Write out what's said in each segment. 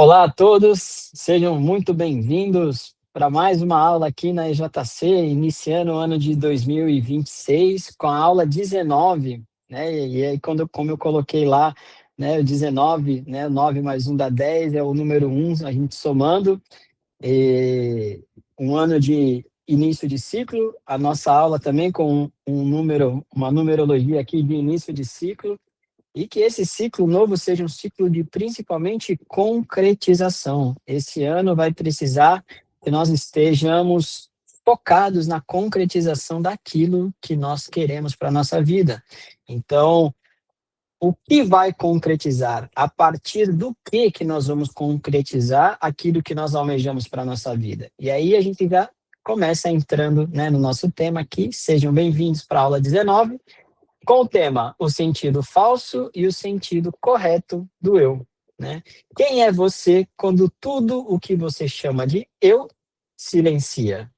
Olá a todos, sejam muito bem-vindos para mais uma aula aqui na EJC, iniciando o ano de 2026 com a aula 19, né? E aí, como eu coloquei lá, né, o 19, né, 9 mais 1 dá 10, é o número 1, a gente somando, um ano de início de ciclo, a nossa aula também com uma numerologia aqui de início de ciclo, e que esse ciclo novo seja um ciclo de principalmente concretização. Esse ano vai precisar que nós estejamos focados na concretização daquilo que nós queremos para a nossa vida. Então, o que vai concretizar? A partir do que nós vamos concretizar aquilo que nós almejamos para a nossa vida? E aí a gente já começa entrando, né, no nosso tema aqui. Sejam bem-vindos para a aula 19, com o tema o sentido falso e o sentido correto do eu, né? Quem é você quando tudo o que você chama de eu silencia,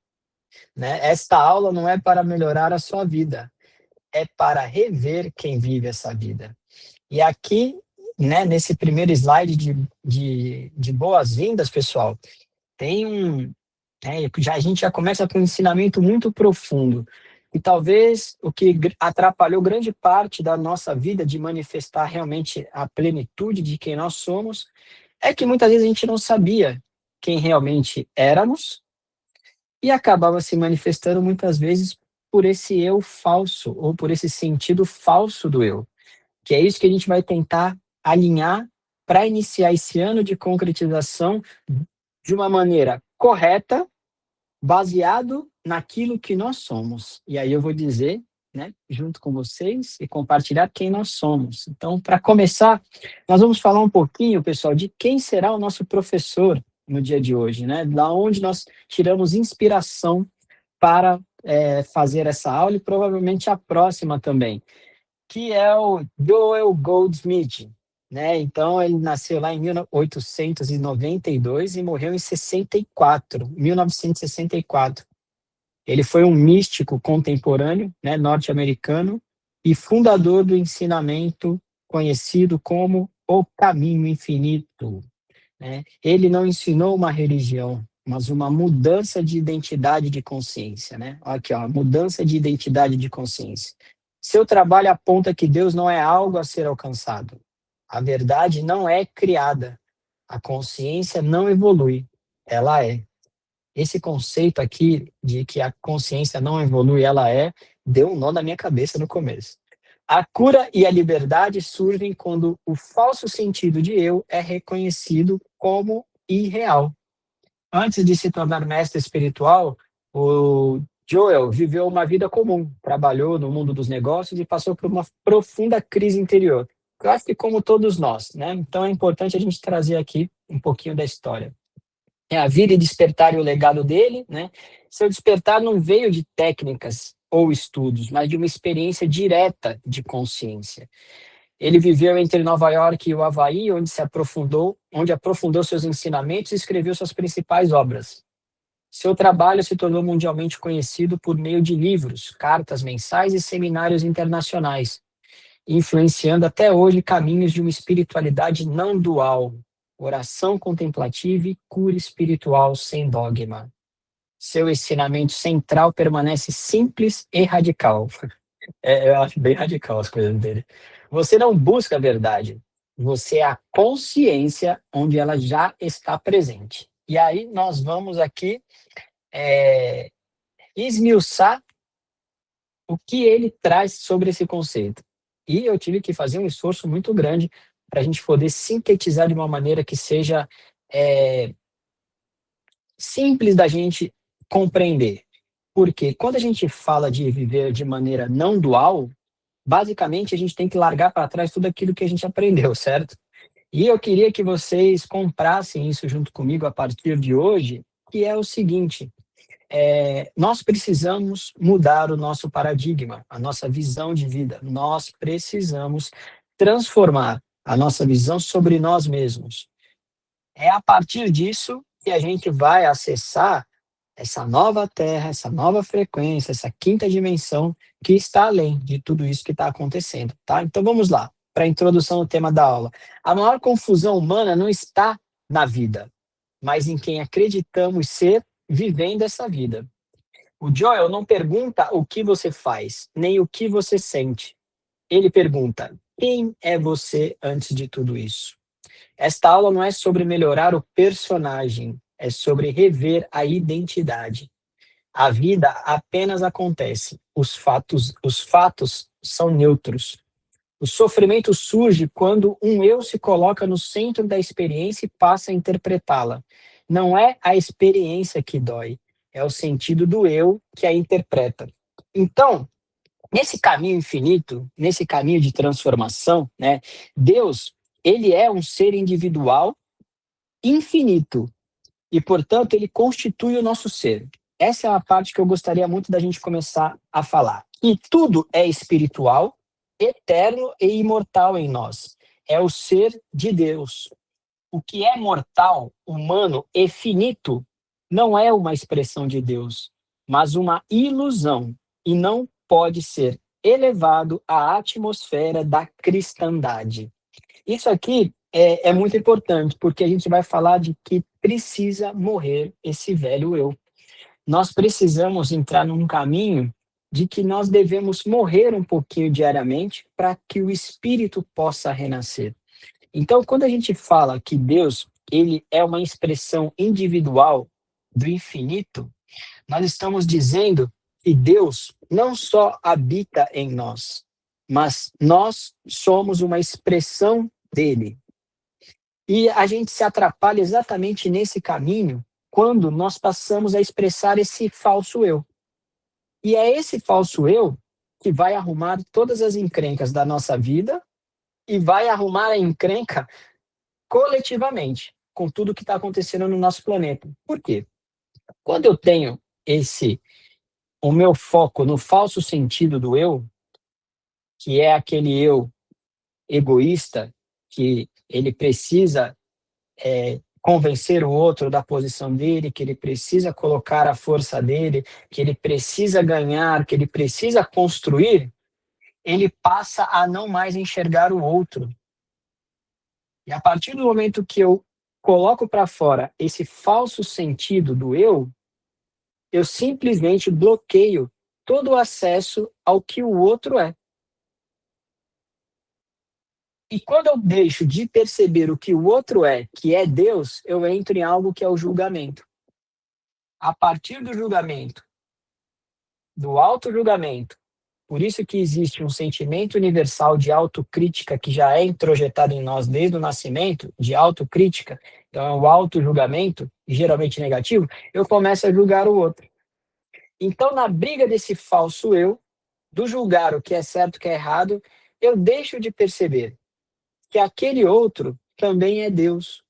né? Esta aula não é para melhorar a sua vida, é para rever quem vive essa vida. E aqui, né, nesse primeiro slide de boas-vindas, pessoal, tem a gente já começa com um ensinamento muito profundo. E talvez o que atrapalhou grande parte da nossa vida de manifestar realmente a plenitude de quem nós somos é que muitas vezes a gente não sabia quem realmente éramos e acabava se manifestando muitas vezes por esse eu falso ou por esse sentido falso do eu, que é isso que a gente vai tentar alinhar para iniciar esse ano de concretização de uma maneira correta, baseado naquilo que nós somos. E aí eu vou dizer, né, junto com vocês e compartilhar quem nós somos. Então, para começar, nós vamos falar um pouquinho, pessoal, de quem será o nosso professor no dia de hoje, né? Da onde nós tiramos inspiração para fazer essa aula e provavelmente a próxima também, que é o Joel Goldsmith, né? Então, ele nasceu lá em 1892 e morreu em 1964. Ele foi um místico contemporâneo, né, norte-americano e fundador do ensinamento conhecido como o Caminho Infinito, né? Ele não ensinou uma religião, mas uma mudança de identidade de consciência, né? Aqui, ó, mudança de identidade de consciência. Seu trabalho aponta que Deus não é algo a ser alcançado. A verdade não é criada. A consciência não evolui. Ela é. Esse conceito aqui de que a consciência não evolui, ela é, deu um nó na minha cabeça no começo. A cura e a liberdade surgem quando o falso sentido de eu é reconhecido como irreal. Antes de se tornar mestre espiritual, o Joel viveu uma vida comum, trabalhou no mundo dos negócios e passou por uma profunda crise interior. Eu acho que como todos nós, né? Então é importante a gente trazer aqui um pouquinho da história. A vida e despertar e o legado dele, né? Seu despertar não veio de técnicas ou estudos, mas de uma experiência direta de consciência. Ele viveu entre Nova York e o Havaí, onde aprofundou seus ensinamentos e escreveu suas principais obras. Seu trabalho se tornou mundialmente conhecido por meio de livros, cartas mensais e seminários internacionais, influenciando até hoje caminhos de uma espiritualidade não dual, oração contemplativa e cura espiritual sem dogma. Seu ensinamento central permanece simples e radical. Eu acho bem radical as coisas dele. Você não busca a verdade, você é a consciência onde ela já está presente. E aí nós vamos aqui esmiuçar o que ele traz sobre esse conceito. E eu tive que fazer um esforço muito grande para a gente poder sintetizar de uma maneira que seja simples da gente compreender. Porque quando a gente fala de viver de maneira não dual, basicamente a gente tem que largar para trás tudo aquilo que a gente aprendeu, certo? E eu queria que vocês comprassem isso junto comigo a partir de hoje, que é o seguinte: nós precisamos mudar o nosso paradigma, a nossa visão de vida. Nós precisamos transformar a nossa visão sobre nós mesmos. É a partir disso que a gente vai acessar essa nova terra, essa nova frequência, essa quinta dimensão que está além de tudo isso que está acontecendo, tá? Então vamos lá, para a introdução do tema da aula. A maior confusão humana não está na vida, mas em quem acreditamos ser vivendo essa vida. O Joel não pergunta o que você faz, nem o que você sente. Ele pergunta: quem é você antes de tudo isso? Esta aula não é sobre melhorar o personagem, é sobre rever a identidade. A vida apenas acontece. Os fatos são neutros. O sofrimento surge quando um eu se coloca no centro da experiência e passa a interpretá-la. Não é a experiência que dói, é o sentido do eu que a interpreta. Então, nesse caminho infinito, nesse caminho de transformação, né, Deus, ele é um ser individual infinito e, portanto, ele constitui o nosso ser. Essa é a parte que eu gostaria muito da gente começar a falar. E tudo é espiritual, eterno e imortal em nós. É o ser de Deus. O que é mortal, humano e finito não é uma expressão de Deus, mas uma ilusão e não pode ser elevado à atmosfera da cristandade. Isso aqui é muito importante, porque a gente vai falar de que precisa morrer esse velho eu. Nós precisamos entrar num caminho de que nós devemos morrer um pouquinho diariamente para que o espírito possa renascer. Então, quando a gente fala que Deus, ele é uma expressão individual do infinito, nós estamos dizendo que Deus não só habita em nós, mas nós somos uma expressão dele. E a gente se atrapalha exatamente nesse caminho quando nós passamos a expressar esse falso eu. E é esse falso eu que vai arrumar todas as encrencas da nossa vida e vai arrumar a encrenca coletivamente com tudo que está acontecendo no nosso planeta. Por quê? Quando eu tenho o meu foco no falso sentido do eu, que é aquele eu egoísta, que ele precisa convencer o outro da posição dele, que ele precisa colocar a força dele, que ele precisa ganhar, que ele precisa construir, ele passa a não mais enxergar o outro. E a partir do momento que eu coloco para fora esse falso sentido do eu simplesmente bloqueio todo o acesso ao que o outro é. E quando eu deixo de perceber o que o outro é, que é Deus, eu entro em algo que é o julgamento. A partir do julgamento, do auto-julgamento, por isso que existe um sentimento universal de autocrítica que já é introjetado em nós desde o nascimento, de autocrítica, então é o auto-julgamento, geralmente negativo, eu começo a julgar o outro. Então, na briga desse falso eu, do julgar o que é certo e o que é errado, eu deixo de perceber que aquele outro também é Deus,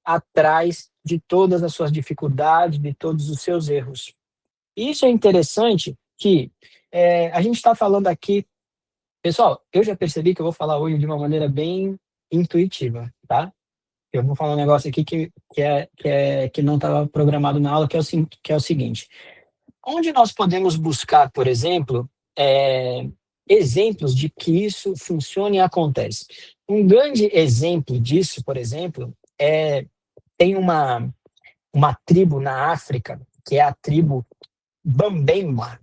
atrás de todas as suas dificuldades, de todos os seus erros. Isso é interessante que a gente está falando aqui. Pessoal, eu já percebi que eu vou falar hoje de uma maneira bem intuitiva, tá? Eu vou falar um negócio aqui que não estava programado na aula, que é o seguinte. Onde nós podemos buscar, por exemplo, exemplos de que isso funciona e acontece? Um grande exemplo disso, por exemplo, tem uma tribo na África, que é a tribo Bambemba,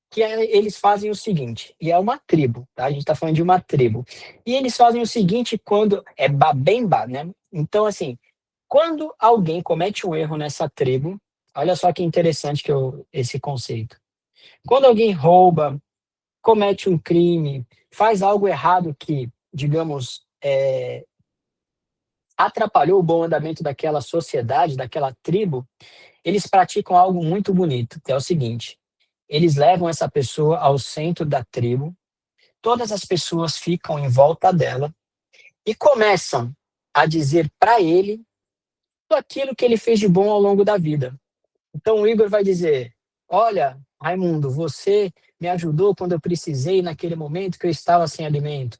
que eles fazem o seguinte, e é uma tribo, tá? A gente está falando de uma tribo. E eles fazem o seguinte quando é Babemba, né? Então, assim, quando alguém comete um erro nessa tribo, olha só que interessante esse conceito. Quando alguém rouba, comete um crime, faz algo errado que, digamos, atrapalhou o bom andamento daquela sociedade, daquela tribo, eles praticam algo muito bonito, que é o seguinte: eles levam essa pessoa ao centro da tribo, todas as pessoas ficam em volta dela e começam a dizer para ele tudo aquilo que ele fez de bom ao longo da vida. Então o Igor vai dizer: olha, Raimundo, você me ajudou quando eu precisei naquele momento que eu estava sem alimento.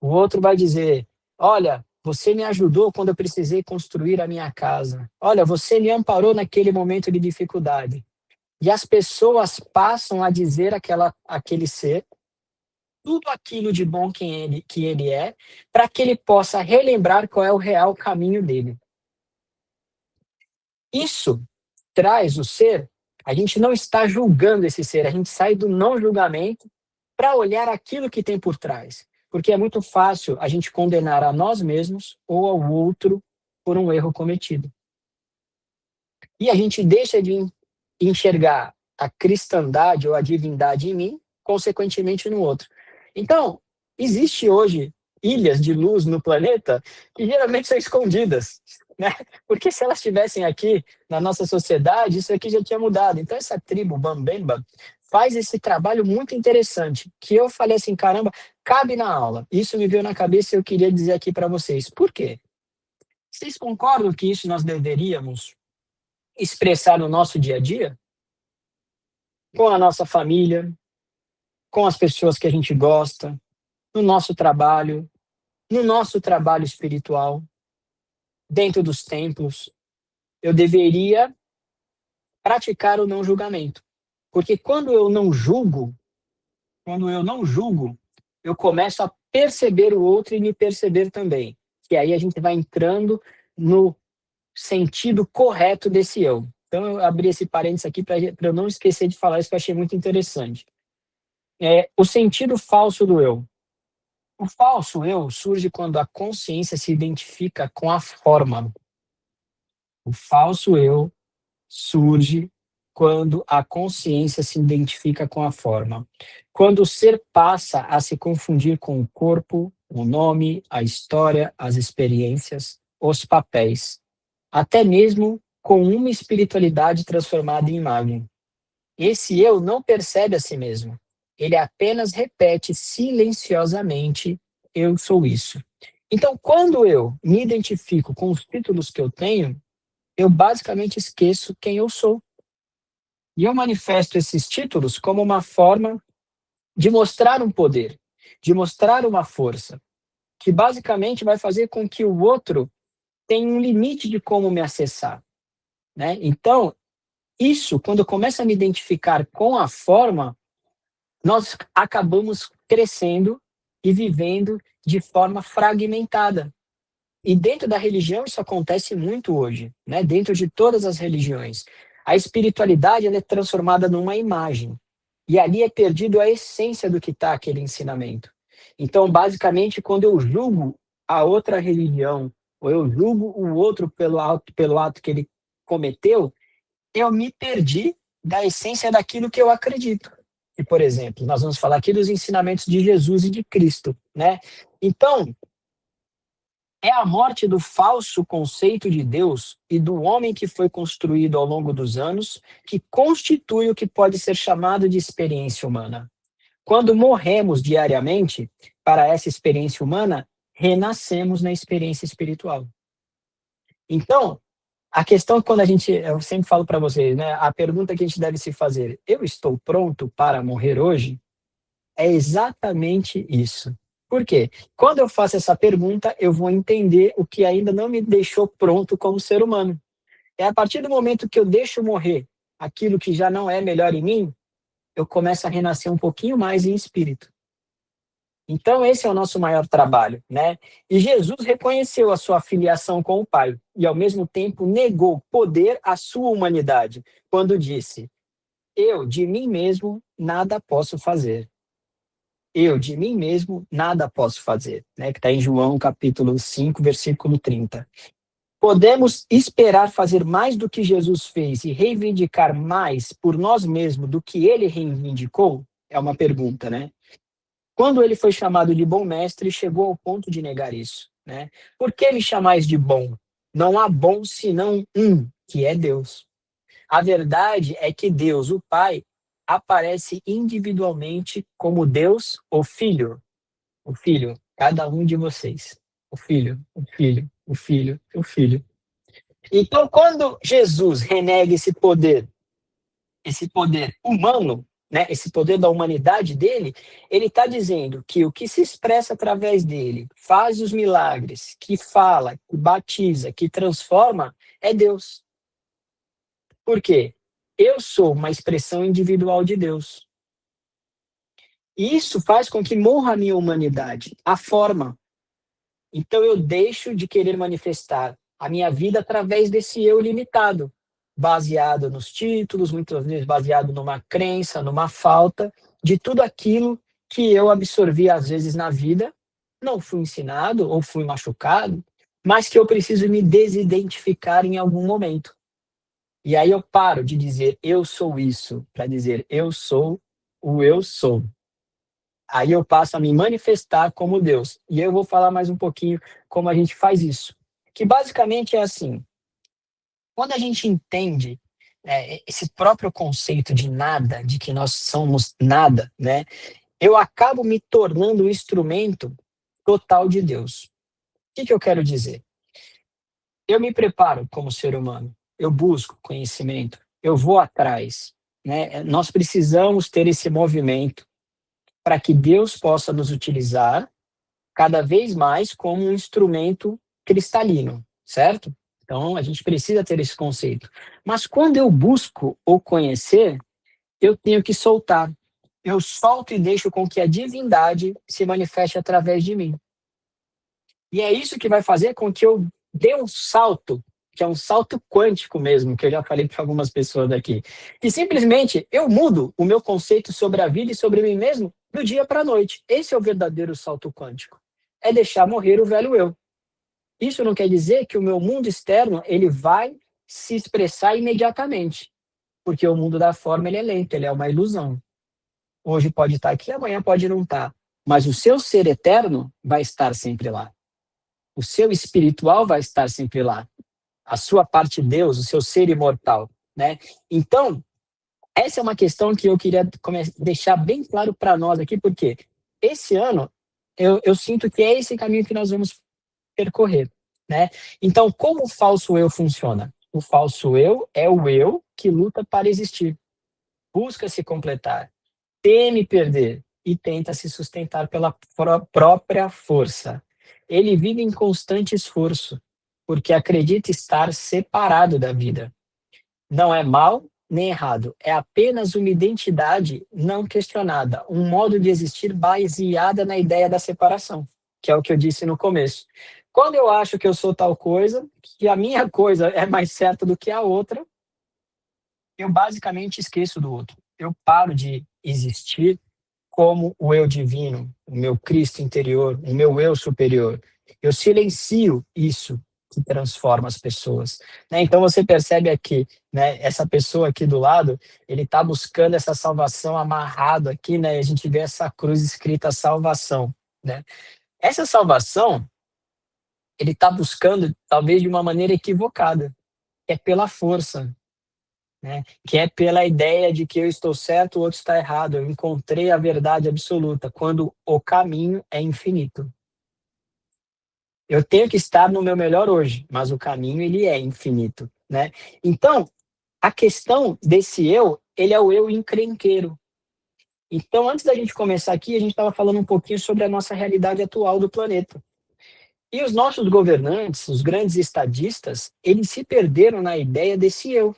O outro vai dizer: olha, você me ajudou quando eu precisei construir a minha casa. Olha, você me amparou naquele momento de dificuldade. E as pessoas passam a dizer aquele ser tudo aquilo de bom que ele é, para que ele possa relembrar qual é o real caminho dele. Isso traz o ser, a gente não está julgando esse ser, a gente sai do não julgamento para olhar aquilo que tem por trás. Porque é muito fácil a gente condenar a nós mesmos ou ao outro por um erro cometido. E a gente deixa de enxergar a cristandade ou a divindade em mim, consequentemente no outro. Então, existe hoje ilhas de luz no planeta que geralmente são escondidas, né? Porque se elas estivessem aqui na nossa sociedade, isso aqui já tinha mudado. Então, essa tribo Bambemba faz esse trabalho muito interessante, que eu falei assim, caramba, cabe na aula. Isso me veio na cabeça e eu queria dizer aqui para vocês. Por quê? Vocês concordam que isso nós deveríamos expressar no nosso dia a dia? Com a nossa família, com as pessoas que a gente gosta, no nosso trabalho espiritual, dentro dos templos. Eu deveria praticar o não julgamento. Porque quando eu não julgo, eu começo a perceber o outro e me perceber também. E aí a gente vai entrando no sentido correto desse eu. Então eu abri esse parênteses aqui para eu não esquecer de falar isso que eu achei muito interessante. O sentido falso do eu. O falso eu surge quando a consciência se identifica com a forma. O falso eu surge quando a consciência se identifica com a forma. Quando o ser passa a se confundir com o corpo, o nome, a história, as experiências, os papéis, até mesmo com uma espiritualidade transformada em imagem. Esse eu não percebe a si mesmo. Ele apenas repete silenciosamente: eu sou isso. Então, quando eu me identifico com os títulos que eu tenho, eu basicamente esqueço quem eu sou. E eu manifesto esses títulos como uma forma de mostrar um poder, de mostrar uma força, que basicamente vai fazer com que o outro tenha um limite de como me acessar, né? Então, isso, quando eu começo a me identificar com a forma, nós acabamos crescendo e vivendo de forma fragmentada. E dentro da religião isso acontece muito hoje, né? Dentro de todas as religiões. A espiritualidade ela é transformada numa imagem. E ali é perdido a essência do que está aquele ensinamento. Então, basicamente, quando eu julgo a outra religião, ou eu julgo o outro pelo ato que ele cometeu, eu me perdi da essência daquilo que eu acredito. E, por exemplo, nós vamos falar aqui dos ensinamentos de Jesus e de Cristo, né? Então, é a morte do falso conceito de Deus e do homem que foi construído ao longo dos anos que constitui o que pode ser chamado de experiência humana. Quando morremos diariamente para essa experiência humana, renascemos na experiência espiritual. Então, a questão quando eu sempre falo para vocês, né, a pergunta que a gente deve se fazer, eu estou pronto para morrer hoje? É exatamente isso. Por quê? Quando eu faço essa pergunta, eu vou entender o que ainda não me deixou pronto como ser humano. É a partir do momento que eu deixo morrer aquilo que já não é melhor em mim, eu começo a renascer um pouquinho mais em espírito. Então, esse é o nosso maior trabalho, né? E Jesus reconheceu a sua filiação com o Pai e, ao mesmo tempo, negou poder à sua humanidade, quando disse: eu, de mim mesmo, nada posso fazer. Eu, de mim mesmo, nada posso fazer, né? Que está em João, capítulo 5, versículo 30. Podemos esperar fazer mais do que Jesus fez e reivindicar mais por nós mesmos do que ele reivindicou? É uma pergunta, né? Quando ele foi chamado de bom mestre, chegou ao ponto de negar isso, né? Por que me chamais de bom? Não há bom senão um, que é Deus. A verdade é que Deus, o Pai, aparece individualmente como Deus, o Filho, cada um de vocês. O Filho, o Filho, o Filho, o Filho. Então, quando Jesus renega esse poder humano, né, esse poder da humanidade dele, ele está dizendo que o que se expressa através dele, faz os milagres, que fala, que batiza, que transforma, é Deus. Por quê? Eu sou uma expressão individual de Deus. E isso faz com que morra a minha humanidade, a forma. Então eu deixo de querer manifestar a minha vida através desse eu limitado, baseado nos títulos, muitas vezes baseado numa crença, numa falta de tudo aquilo que eu absorvi às vezes na vida, não fui ensinado ou fui machucado, mas que eu preciso me desidentificar em algum momento. E aí eu paro de dizer eu sou isso para dizer eu sou o eu sou. Aí eu passo a me manifestar como Deus. E eu vou falar mais um pouquinho como a gente faz isso. Que basicamente é assim: quando a gente entende esse próprio conceito de nada, de que nós somos nada, né? Eu acabo me tornando um instrumento total de Deus. O que eu quero dizer? Eu me preparo como ser humano, eu busco conhecimento, eu vou atrás, né? Nós precisamos ter esse movimento para que Deus possa nos utilizar cada vez mais como um instrumento cristalino, certo? Então, a gente precisa ter esse conceito. Mas quando eu busco o conhecer, eu tenho que soltar. Eu solto e deixo com que a divindade se manifeste através de mim. E é isso que vai fazer com que eu dê um salto, que é um salto quântico mesmo, que eu já falei para algumas pessoas aqui. E simplesmente eu mudo o meu conceito sobre a vida e sobre mim mesmo do dia para a noite. Esse é o verdadeiro salto quântico. É deixar morrer o velho eu. Isso não quer dizer que o meu mundo externo ele vai se expressar imediatamente, porque o mundo da forma ele é lento, ele é uma ilusão. Hoje pode estar aqui, amanhã pode não estar, mas o seu ser eterno vai estar sempre lá. O seu espiritual vai estar sempre lá. A sua parte de Deus, o seu ser imortal, né? Então, essa é uma questão que eu queria deixar bem claro para nós aqui, porque esse ano eu sinto que é esse caminho que nós vamos percorrer, né? Então, como o falso eu funciona? O falso eu é o eu que luta para existir, busca se completar, teme perder e tenta se sustentar pela própria força. Ele vive em constante esforço, porque acredita estar separado da vida. Não é mal nem errado, é apenas uma identidade não questionada, um modo de existir baseada na ideia da separação, que é o que eu disse no começo. Quando eu acho que eu sou tal coisa, que a minha coisa é mais certa do que a outra, eu basicamente esqueço do outro. Eu paro de existir como o eu divino, o meu Cristo interior, o meu eu superior. Eu silencio isso que transforma as pessoas, né? Então você percebe aqui, né? Essa pessoa aqui do lado, ele está buscando essa salvação amarrado aqui, né? A gente vê essa cruz escrita salvação, né? Essa salvação ele está buscando talvez de uma maneira equivocada, que é pela força, né? Que é pela ideia de que eu estou certo, o outro está errado. Eu encontrei a verdade absoluta, quando o caminho é infinito. Eu tenho que estar no meu melhor hoje, mas o caminho ele é infinito, né? Então, a questão desse eu, ele é o eu encrenqueiro. Então, antes da gente começar aqui, a gente estava falando um pouquinho sobre a nossa realidade atual do planeta. E os nossos governantes, os grandes estadistas, eles se perderam na ideia desse eu.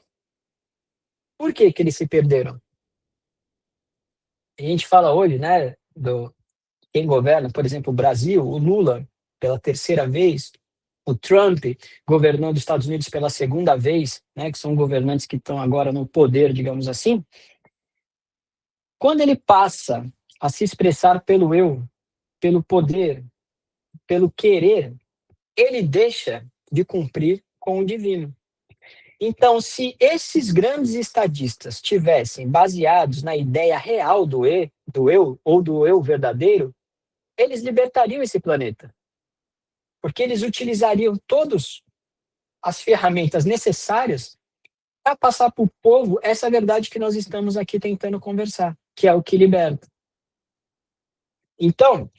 Por que que eles se perderam? A gente fala hoje, né, do quem governa, por exemplo, o Brasil, o Lula, pela terceira vez, o Trump governando os Estados Unidos pela segunda vez, né, que são governantes que estão agora no poder, digamos assim. Quando ele passa a se expressar pelo eu, pelo poder, pelo querer, ele deixa de cumprir com o divino. Então, se esses grandes estadistas tivessem baseados na ideia real do eu ou do eu verdadeiro, eles libertariam esse planeta, porque eles utilizariam todas as ferramentas necessárias para passar para o povo essa verdade que nós estamos aqui tentando conversar, que é o que liberta. Então,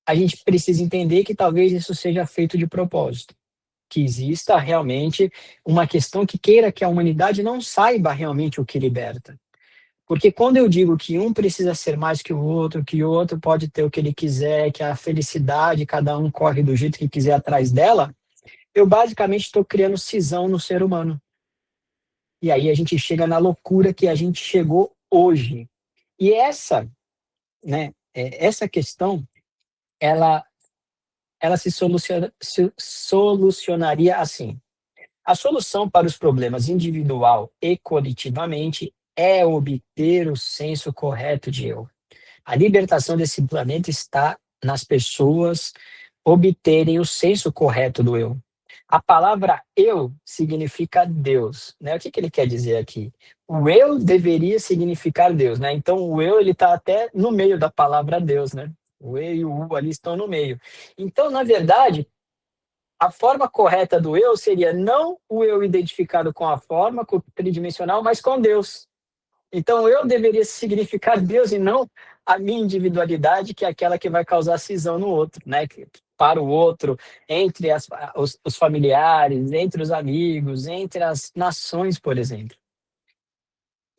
a gente precisa entender que talvez isso seja feito de propósito, que exista realmente uma questão que queira que a humanidade não saiba realmente o que liberta. Porque quando eu digo que um precisa ser mais que o outro pode ter o que ele quiser, que a felicidade, cada um corre do jeito que quiser atrás dela, eu basicamente estou criando cisão no ser humano. E aí a gente chega na loucura que a gente chegou hoje. E essa né, essa questão, ela solucionaria assim. A solução para os problemas individual e coletivamente é obter o senso correto de eu. A libertação desse planeta está nas pessoas obterem o senso correto do eu. A palavra eu significa Deus, né? O que ele quer dizer aqui? O eu deveria significar Deus, né? Então o eu ele está até no meio da palavra Deus, né? O eu e o u ali estão no meio. Então, na verdade, a forma correta do eu seria não o eu identificado com a forma, com o tridimensional, mas com Deus. Então, eu deveria significar Deus e não a minha individualidade, que é aquela que vai causar cisão no outro, né? Para o outro, entre os familiares, entre os amigos, entre as nações, por exemplo.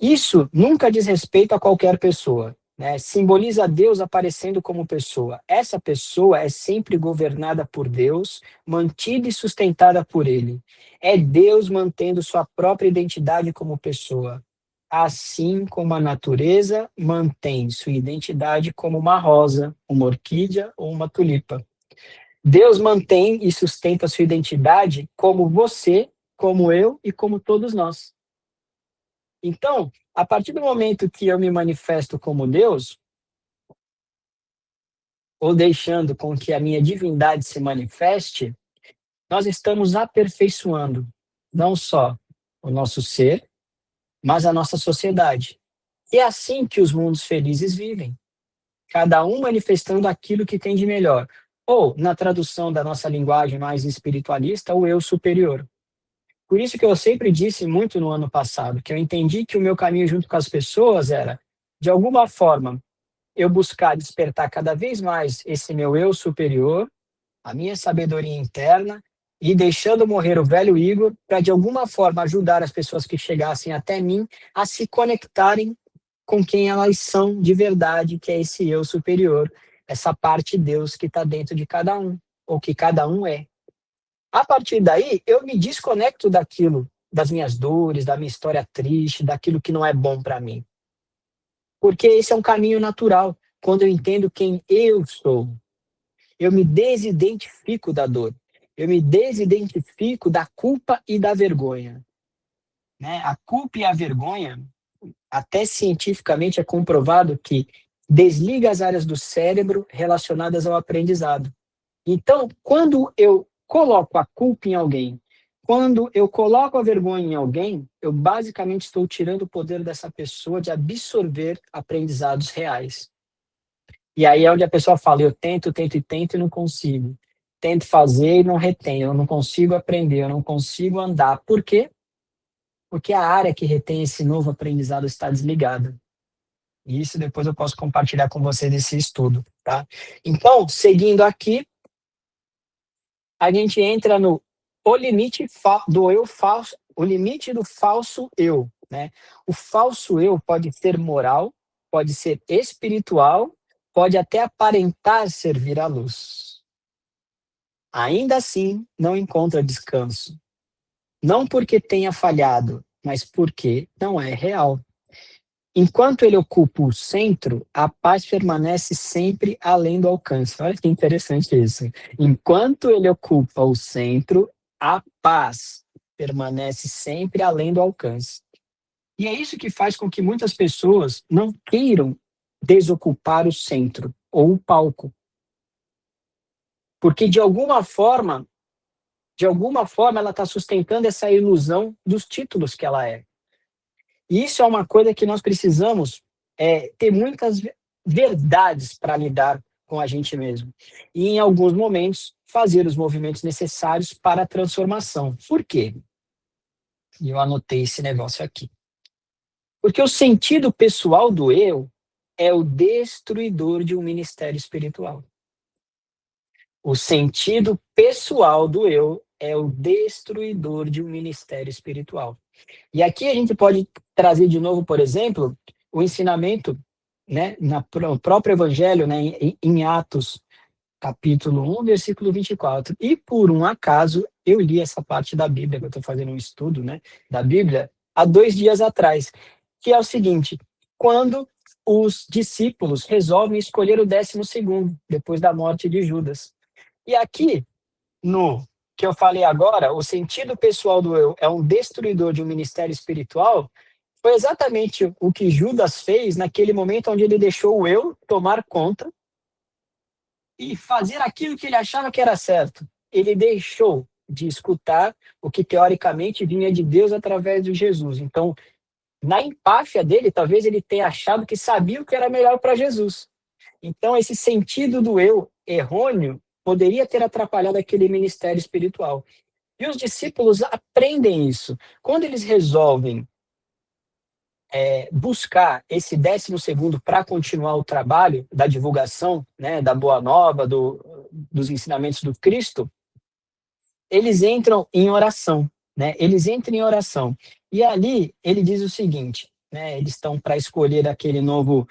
Isso nunca diz respeito a qualquer pessoa, né? Simboliza Deus aparecendo como pessoa. Essa pessoa é sempre governada por Deus, mantida e sustentada por Ele. É Deus mantendo sua própria identidade como pessoa, assim como a natureza mantém sua identidade como uma rosa, uma orquídea ou uma tulipa. Deus mantém e sustenta sua identidade como você, como eu e como todos nós. Então, a partir do momento que eu me manifesto como Deus, ou deixando com que a minha divindade se manifeste, nós estamos aperfeiçoando não só o nosso ser, mas a nossa sociedade. E é assim que os mundos felizes vivem, cada um manifestando aquilo que tem de melhor. Ou, na tradução da nossa linguagem mais espiritualista, o eu superior. Por isso que eu sempre disse muito no ano passado, que eu entendi que o meu caminho junto com as pessoas era, de alguma forma, eu buscar despertar cada vez mais esse meu eu superior, a minha sabedoria interna, e deixando morrer o velho Igor, para de alguma forma ajudar as pessoas que chegassem até mim a se conectarem com quem elas são de verdade, que é esse eu superior, essa parte de Deus que está dentro de cada um, ou que cada um é. A partir daí, eu me desconecto daquilo, das minhas dores, da minha história triste, daquilo que não é bom para mim. Porque esse é um caminho natural, quando eu entendo quem eu sou. Eu me desidentifico da dor. Eu me desidentifico da culpa e da vergonha. Né? A culpa e a vergonha, até cientificamente é comprovado que desliga as áreas do cérebro relacionadas ao aprendizado. Então, quando eu coloco a culpa em alguém, quando eu coloco a vergonha em alguém, eu basicamente estou tirando o poder dessa pessoa de absorver aprendizados reais. E aí é onde a pessoa fala, eu tento, tento e tento e não consigo. Tento fazer e não retenho, eu não consigo aprender, eu não consigo andar. Por quê? Porque a área que retém esse novo aprendizado está desligada. E isso depois eu posso compartilhar com você desse estudo, tá? Então, seguindo aqui, a gente entra no o limite do eu falso, o limite do falso eu, né? O falso eu pode ser moral, pode ser espiritual, pode até aparentar servir à luz. Ainda assim, não encontra descanso. Não porque tenha falhado, mas porque não é real. Enquanto ele ocupa o centro, a paz permanece sempre além do alcance. Olha que interessante isso. Enquanto ele ocupa o centro, a paz permanece sempre além do alcance. E é isso que faz com que muitas pessoas não queiram desocupar o centro ou o palco. Porque de alguma forma ela está sustentando essa ilusão dos títulos que ela é. E isso é uma coisa que nós precisamos ter muitas verdades para lidar com a gente mesmo. E, em alguns momentos, fazer os movimentos necessários para a transformação. Por quê? E eu anotei esse negócio aqui. Porque o sentido pessoal do eu é o destruidor de um ministério espiritual. O sentido pessoal do eu é o destruidor de um ministério espiritual. E aqui a gente pode trazer de novo, por exemplo, o ensinamento, né, no próprio Evangelho, né, em Atos, capítulo 1, versículo 24. E por um acaso, eu li essa parte da Bíblia, que eu estou fazendo um estudo, né, da Bíblia, há 2 dias atrás, que é o seguinte: quando os discípulos resolvem escolher o 12º, depois da morte de Judas. E aqui, no que eu falei agora, o sentido pessoal do eu é um destruidor de um ministério espiritual, foi exatamente o que Judas fez naquele momento onde ele deixou o eu tomar conta e fazer aquilo que ele achava que era certo. Ele deixou de escutar o que teoricamente vinha de Deus através de Jesus. Então, na empáfia dele, talvez ele tenha achado que sabia o que era melhor para Jesus. Então, esse sentido do eu errôneo poderia ter atrapalhado aquele ministério espiritual. E os discípulos aprendem isso. Quando eles resolvem buscar esse 12º para continuar o trabalho da divulgação, né, da boa nova, dos ensinamentos do Cristo, eles entram em oração, né? Eles entram em oração. E ali ele diz o seguinte, né? Eles estão para escolher aquele novo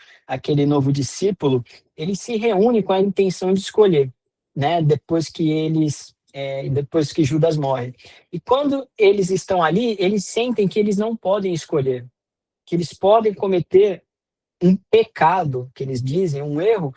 discípulo. Eles se reúnem com a intenção de escolher, né? Depois que Judas morre. E quando eles estão ali, eles sentem que eles não podem escolher, que eles podem cometer um pecado, que eles dizem, um erro,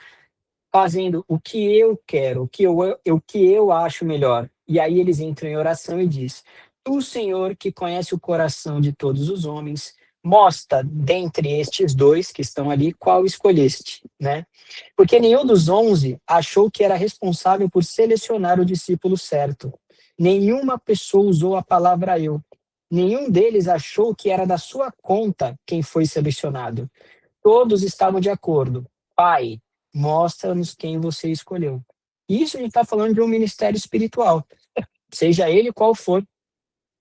fazendo o que eu quero, o que eu acho melhor. E aí eles entram em oração e diz: Tu, Senhor, que conhece o coração de todos os homens, mostra dentre estes dois que estão ali qual escolheste, né? Porque nenhum dos 11 achou que era responsável por selecionar o discípulo certo. Nenhuma pessoa usou a palavra eu. Nenhum deles achou que era da sua conta quem foi selecionado. Todos estavam de acordo. Pai, mostra-nos quem você escolheu. Isso a gente está falando de um ministério espiritual, seja ele qual for,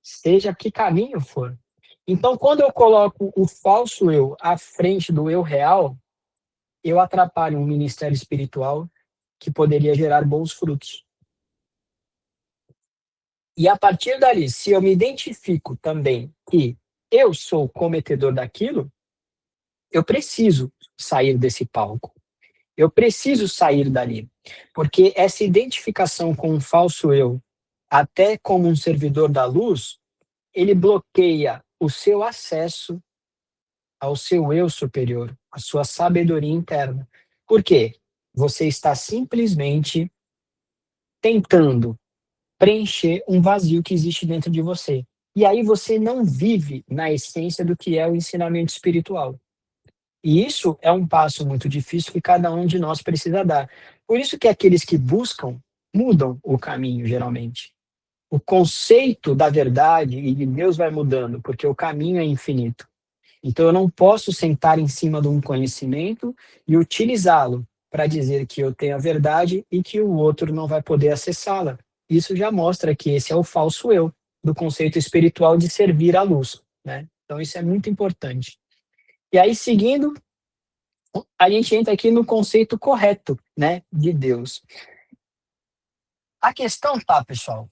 seja que caminho for. Então, quando eu coloco o falso eu à frente do eu real, eu atrapalho um ministério espiritual que poderia gerar bons frutos. E a partir dali, se eu me identifico também que eu sou o cometedor daquilo, eu preciso sair desse palco. Eu preciso sair dali, porque essa identificação com um falso eu, até como um servidor da luz, ele bloqueia o seu acesso ao seu eu superior, à sua sabedoria interna. Por quê? Você está simplesmente tentando preencher um vazio que existe dentro de você. E aí você não vive na essência do que é o ensinamento espiritual. E isso é um passo muito difícil que cada um de nós precisa dar. Por isso que aqueles que buscam mudam o caminho, geralmente. O conceito da verdade e de Deus vai mudando, porque o caminho é infinito. Então eu não posso sentar em cima de um conhecimento e utilizá-lo para dizer que eu tenho a verdade e que o outro não vai poder acessá-la. Isso já mostra que esse é o falso eu, do conceito espiritual de servir à luz, né? Então isso é muito importante. E aí, seguindo, a gente entra aqui no conceito correto, né, de Deus. A questão tá, pessoal,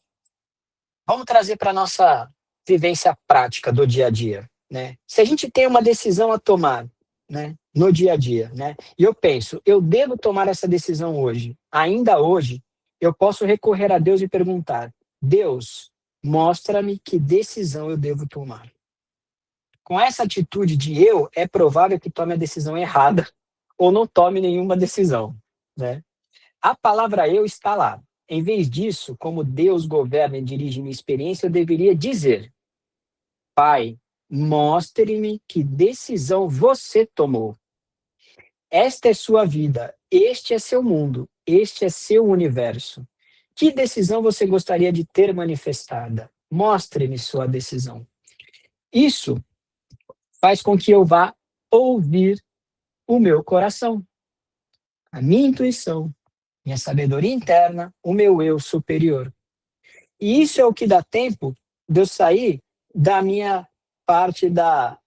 vamos trazer para a nossa vivência prática do dia a dia, né? Se a gente tem uma decisão a tomar, né, no dia a dia, né, e eu penso, eu devo tomar essa decisão hoje, ainda hoje, eu posso recorrer a Deus e perguntar: Deus, mostra-me que decisão eu devo tomar. Com essa atitude de eu, é provável que tome a decisão errada ou não tome nenhuma decisão, né? A palavra eu está lá. Em vez disso, como Deus governa e dirige minha experiência, eu deveria dizer: Pai, mostre-me que decisão você tomou. Esta é sua vida, este é seu mundo, este é seu universo. Que decisão você gostaria de ter manifestada? Mostre-me sua decisão. Isso faz com que eu vá ouvir o meu coração, a minha intuição, minha sabedoria interna, o meu eu superior. E isso é o que dá tempo de eu sair da minha parte da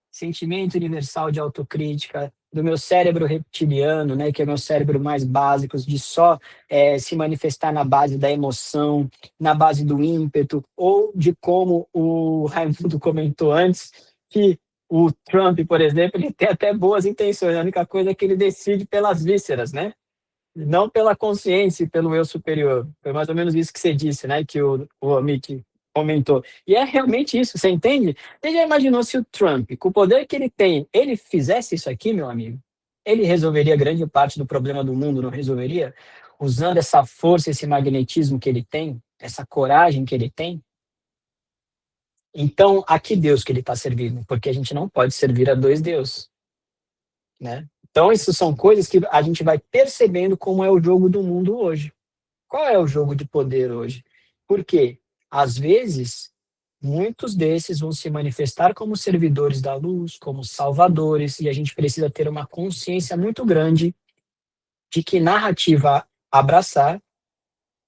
sentimento universal de autocrítica, do meu cérebro reptiliano, né, que é o meu cérebro mais básico, de só se manifestar na base da emoção, na base do ímpeto, ou de como o Raimundo comentou antes, que o Trump, por exemplo, ele tem até boas intenções, a única coisa é que ele decide pelas vísceras, né? Não pela consciência e pelo eu superior. Foi mais ou menos isso que você disse, né? Que o Mick comentou. E é realmente isso, você entende? Você já imaginou se o Trump, com o poder que ele tem, ele fizesse isso aqui, meu amigo? Ele resolveria grande parte do problema do mundo, não resolveria? Usando essa força, esse magnetismo que ele tem, essa coragem que ele tem? Então, a que Deus que ele está servindo? Porque a gente não pode servir a dois deuses, né? Então, isso são coisas que a gente vai percebendo como é o jogo do mundo hoje. Qual é o jogo de poder hoje? Porque, às vezes, muitos desses vão se manifestar como servidores da luz, como salvadores, e a gente precisa ter uma consciência muito grande de que narrativa abraçar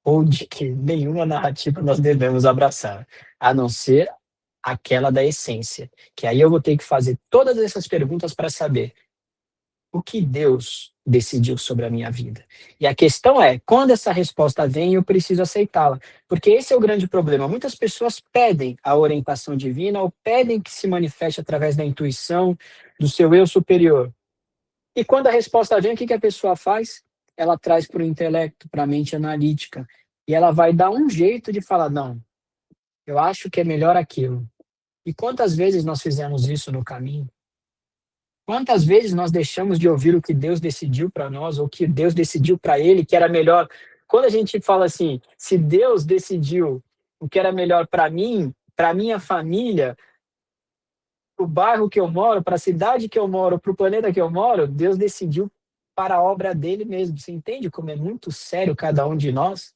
ou de que nenhuma narrativa nós devemos abraçar, a não ser aquela da essência. Que aí eu vou ter que fazer todas essas perguntas para saber o que Deus decidiu sobre a minha vida. E a questão é, quando essa resposta vem, eu preciso aceitá-la. Porque esse é o grande problema. Muitas pessoas pedem a orientação divina ou pedem que se manifeste através da intuição, do seu eu superior. E quando a resposta vem, o que que a pessoa faz? Ela traz para o intelecto, para a mente analítica. E ela vai dar um jeito de falar, não, eu acho que é melhor aquilo. E quantas vezes nós fizemos isso no caminho? Quantas vezes nós deixamos de ouvir o que Deus decidiu para nós, ou o que Deus decidiu para ele, que era melhor? Quando a gente fala assim, se Deus decidiu o que era melhor para mim, para minha família, para o bairro que eu moro, para a cidade que eu moro, para o planeta que eu moro, Deus decidiu para a obra dele mesmo. Você entende como é muito sério cada um de nós?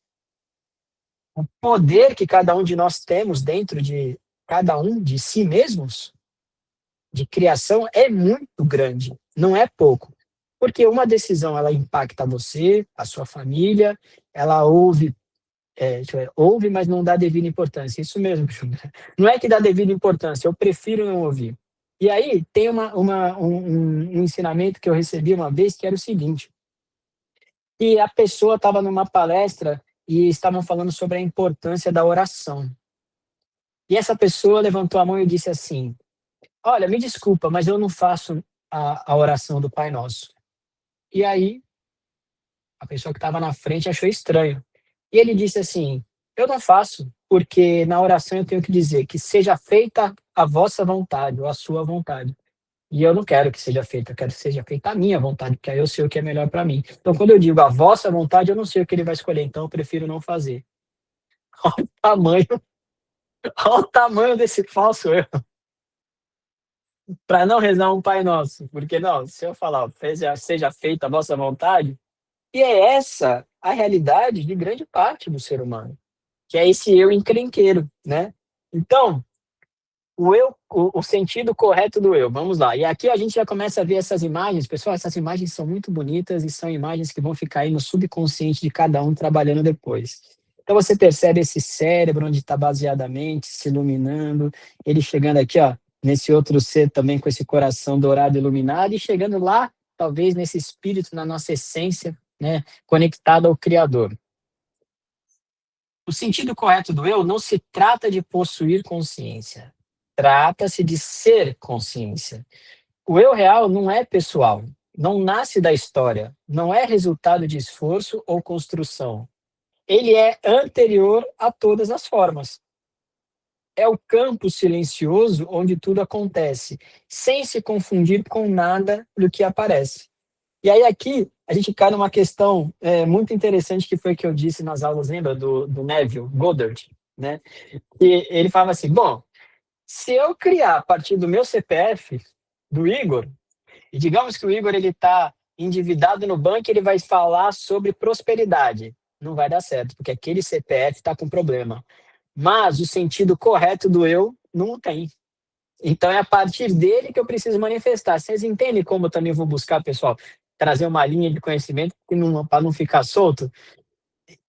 O poder que cada um de nós temos dentro de cada um de si mesmos? De criação é muito grande, não é pouco. Porque uma decisão, ela impacta você, a sua família, ela ouve, ouve, mas não dá devida importância. Isso mesmo, não é que dá devida importância, eu prefiro não ouvir. E aí tem um ensinamento que eu recebi uma vez, que era o seguinte, que a pessoa estava numa palestra e estavam falando sobre a importância da oração. E essa pessoa levantou a mão e disse assim, olha, me desculpa, mas eu não faço a oração do Pai Nosso. E aí, a pessoa que estava na frente achou estranho. E ele disse assim, eu não faço, porque na oração eu tenho que dizer que seja feita a vossa vontade, ou a sua vontade. E eu não quero que seja feita, eu quero que seja feita a minha vontade, porque aí eu sei o que é melhor para mim. Então, quando eu digo a vossa vontade, eu não sei o que ele vai escolher, então eu prefiro não fazer. Olha o tamanho, olha o tamanho desse falso erro. Para não rezar um Pai Nosso, porque não, se eu falar, seja feita a vossa vontade, e é essa a realidade de grande parte do ser humano, que é esse eu encrenqueiro, né? Então, o sentido correto do eu, vamos lá. E aqui a gente já começa a ver essas imagens, pessoal, essas imagens são muito bonitas e são imagens que vão ficar aí no subconsciente de cada um trabalhando depois. Então você percebe esse cérebro onde está baseada a mente, se iluminando, ele chegando aqui, ó, nesse outro ser também com esse coração dourado iluminado e chegando lá, talvez nesse espírito, na nossa essência, né, conectado ao Criador. O sentido correto do eu não se trata de possuir consciência, trata-se de ser consciência. O eu real não é pessoal, não nasce da história, não é resultado de esforço ou construção. Ele é anterior a todas as formas. É o campo silencioso onde tudo acontece, sem se confundir com nada do que aparece. E aí aqui a gente cai numa questão muito interessante que foi que eu disse nas aulas, lembra, do Neville Goddard, né? E ele falava assim, bom, se eu criar a partir do meu CPF, do Igor, e digamos que o Igor ele está endividado no banco, ele vai falar sobre prosperidade. Não vai dar certo, porque aquele CPF está com problema. Mas o sentido correto do eu não tem. Então é a partir dele que eu preciso manifestar. Vocês entendem como eu também vou buscar, pessoal, trazer uma linha de conhecimento para não ficar solto?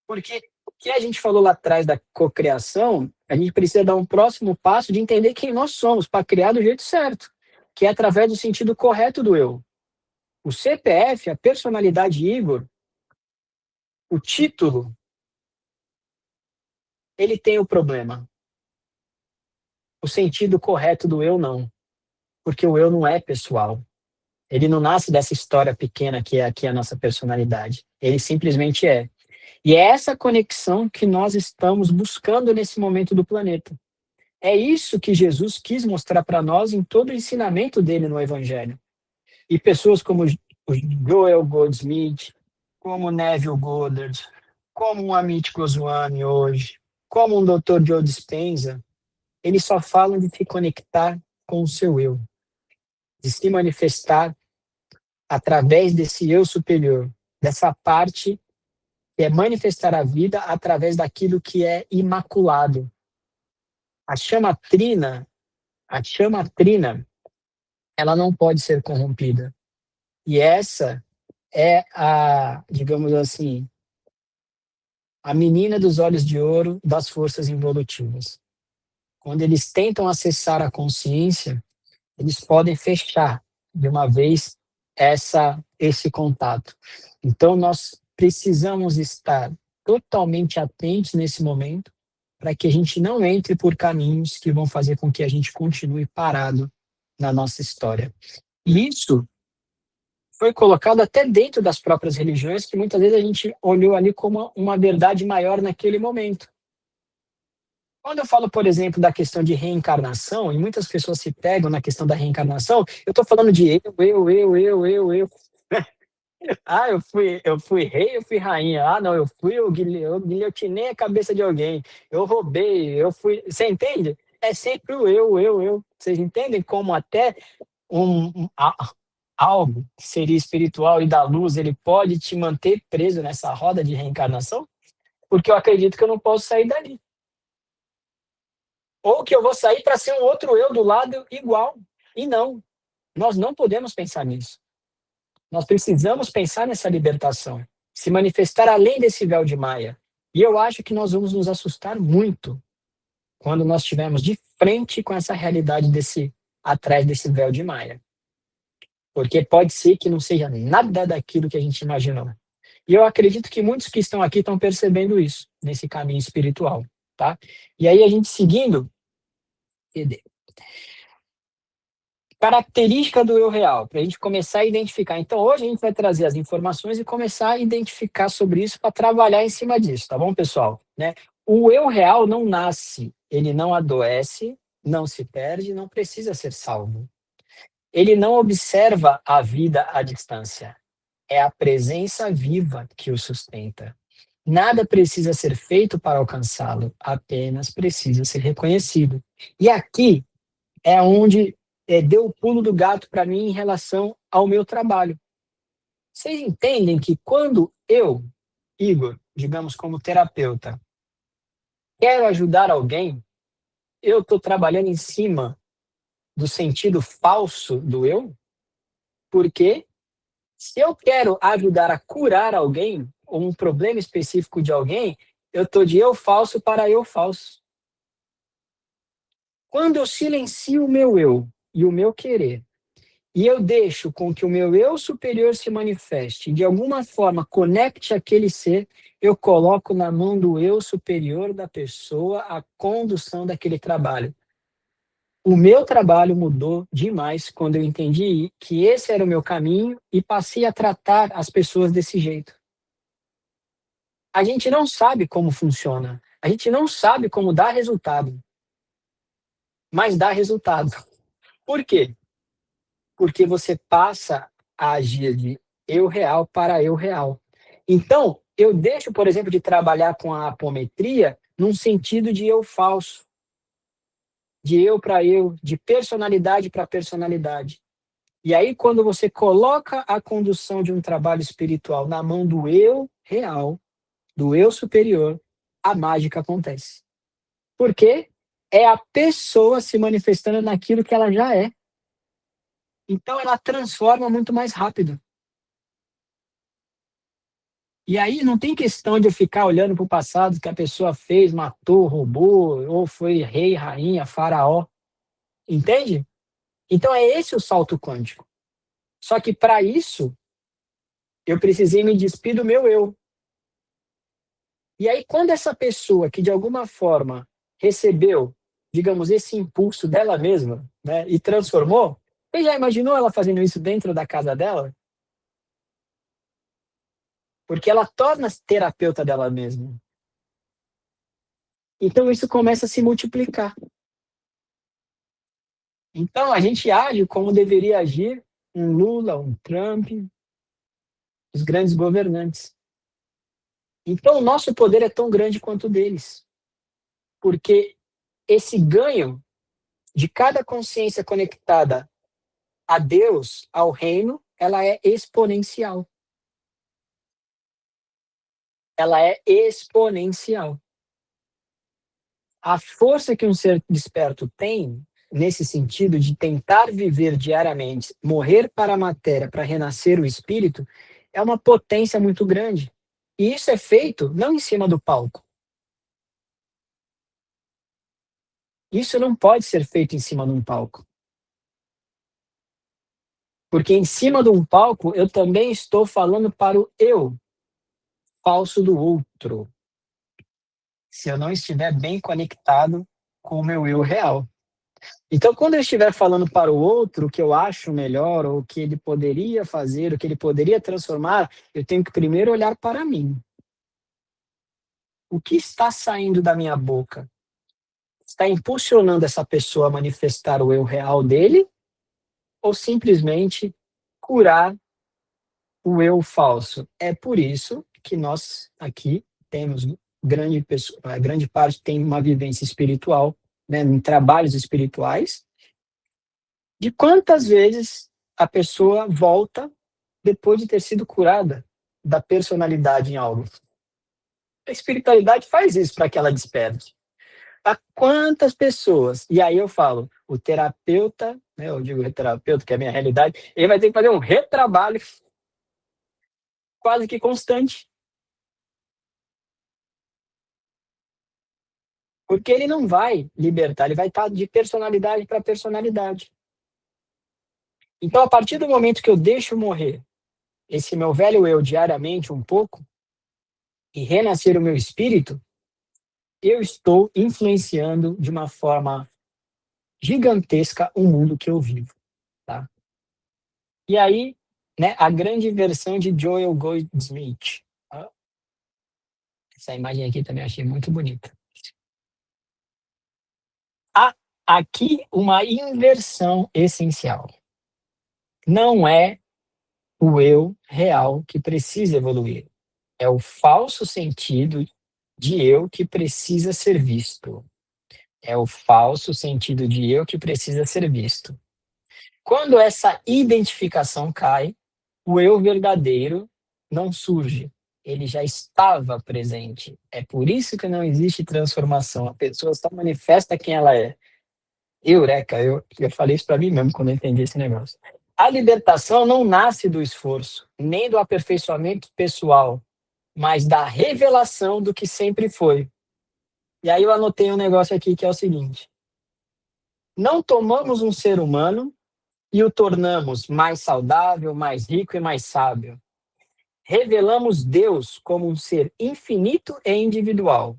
Porque o que a gente falou lá atrás da cocriação, a gente precisa dar um próximo passo de entender quem nós somos para criar do jeito certo, que é através do sentido correto do eu. O CPF, a personalidade Igor, o título, ele tem o problema. O sentido correto do eu não, porque o eu não é pessoal. Ele não nasce dessa história pequena que é aqui a nossa personalidade. Ele simplesmente é. E é essa conexão que nós estamos buscando nesse momento do planeta. É isso que Jesus quis mostrar para nós em todo o ensinamento dele no Evangelho. E pessoas como o Joel Goldsmith, como o Neville Goddard, como um Amit Goswami hoje, como um Dr. Joe Dispenza, eles só falam de se conectar com o seu eu, de se manifestar através desse eu superior, dessa parte que é manifestar a vida através daquilo que é imaculado. A chama trina, a chama trina, ela não pode ser corrompida. E essa é a, digamos assim, a menina dos olhos de ouro das forças involutivas. Quando eles tentam acessar a consciência, eles podem fechar de uma vez esse contato. Então, nós precisamos estar totalmente atentos nesse momento para que a gente não entre por caminhos que vão fazer com que a gente continue parado na nossa história. E isso foi colocado até dentro das próprias religiões, que muitas vezes a gente olhou ali como uma verdade maior naquele momento. Quando eu falo, por exemplo, da questão de reencarnação, e muitas pessoas se pegam na questão da reencarnação, eu estou falando de eu. Ah, eu fui rei, eu fui rainha. Ah, não, eu guilhotinei a cabeça de alguém. Eu roubei, eu fui. Você entende? É sempre o eu. Vocês entendem como até algo que seria espiritual e da luz, ele pode te manter preso nessa roda de reencarnação? Porque eu acredito que eu não posso sair dali. Ou que eu vou sair para ser um outro eu do lado igual. E não, nós não podemos pensar nisso. Nós precisamos pensar nessa libertação, se manifestar além desse véu de Maia. E eu acho que nós vamos nos assustar muito quando nós estivermos de frente com essa realidade atrás desse véu de Maia. Porque pode ser que não seja nada daquilo que a gente imaginou. E eu acredito que muitos que estão aqui estão percebendo isso, nesse caminho espiritual, tá? E aí a gente seguindo, característica do eu real, para a gente começar a identificar. Então, hoje a gente vai trazer as informações e começar a identificar sobre isso para trabalhar em cima disso, tá bom, pessoal? Né? O eu real não nasce, ele não adoece, não se perde, não precisa ser salvo. Ele não observa a vida à distância. É a presença viva que o sustenta. Nada precisa ser feito para alcançá-lo, apenas precisa ser reconhecido. E aqui é onde deu o pulo do gato para mim em relação ao meu trabalho. Vocês entendem que quando eu, Igor, digamos como terapeuta, quero ajudar alguém, eu estou trabalhando em cima do sentido falso do eu? Porque se eu quero ajudar a curar alguém, ou um problema específico de alguém, eu estou de eu falso para eu falso. Quando eu silencio o meu eu e o meu querer, e eu deixo com que o meu eu superior se manifeste, de alguma forma conecte aquele ser, eu coloco na mão do eu superior da pessoa a condução daquele trabalho. O meu trabalho mudou demais quando eu entendi que esse era o meu caminho e passei a tratar as pessoas desse jeito. A gente não sabe como funciona, a gente não sabe como dá resultado, mas dá resultado. Por quê? Porque você passa a agir de eu real para eu real. Então, eu deixo, por exemplo, de trabalhar com a apometria num sentido de eu falso, de eu para eu, de personalidade para personalidade. E aí, quando você coloca a condução de um trabalho espiritual na mão do eu real, do eu superior, a mágica acontece. Por quê? É a pessoa se manifestando naquilo que ela já é. Então, ela transforma muito mais rápido. E aí não tem questão de eu ficar olhando para o passado que a pessoa fez, matou, roubou, ou foi rei, rainha, faraó. Entende? Então é esse o salto quântico. Só que para isso, eu precisei me despir do meu eu. E aí quando essa pessoa que de alguma forma recebeu, digamos, esse impulso dela mesma, né, e transformou, você já imaginou ela fazendo isso dentro da casa dela? porque ela torna-se terapeuta dela mesma. Então isso começa a se multiplicar. Então a gente age como deveria agir um Lula, um Trump, os grandes governantes. Então o nosso poder é tão grande quanto o deles, porque esse ganho de cada consciência conectada a Deus, ao reino, ela é exponencial. Ela é exponencial. A força que um ser desperto tem, nesse sentido de tentar viver diariamente, morrer para a matéria, para renascer o espírito, é uma potência muito grande. E isso é feito não em cima do palco. Isso não pode ser feito em cima de um palco. Porque em cima de um palco, eu também estou falando para o eu falso do outro, se eu não estiver bem conectado com o meu eu real. Então, quando eu estiver falando para o outro o que eu acho melhor, ou o que ele poderia fazer, o que ele poderia transformar, eu tenho que primeiro olhar para mim. O que está saindo da minha boca? Está impulsionando essa pessoa a manifestar o eu real dele? Ou simplesmente curar o eu falso? É por isso que nós aqui temos grande parte tem uma vivência espiritual, né, em trabalhos espirituais, de quantas vezes a pessoa volta depois de ter sido curada da personalidade em algo. A espiritualidade faz isso para que ela desperte. A quantas pessoas, e aí eu falo, o terapeuta, né, eu digo terapeuta, que é a minha realidade, ele vai ter que fazer um retrabalho quase que constante, porque ele não vai libertar, ele vai estar de personalidade para personalidade. Então, a partir do momento que eu deixo morrer esse meu velho eu diariamente um pouco, e renascer o meu espírito, eu estou influenciando de uma forma gigantesca o mundo que eu vivo, tá? E aí, né, a grande versão de Joel Goldsmith. Tá? Essa imagem aqui também achei muito bonita. Há aqui uma inversão essencial. Não é o eu real que precisa evoluir. É o falso sentido de eu que precisa ser visto. É o falso sentido de eu que precisa ser visto. Quando essa identificação cai, o eu verdadeiro não surge. Ele já estava presente. É por isso que não existe transformação. A pessoa só manifesta quem ela é. Eureka, eu falei isso para mim mesmo quando eu entendi esse negócio. A libertação não nasce do esforço, nem do aperfeiçoamento pessoal, mas da revelação do que sempre foi. E aí eu anotei um negócio aqui que é o seguinte: não tomamos um ser humano e o tornamos mais saudável, mais rico e mais sábio. Revelamos Deus como um ser infinito e individual.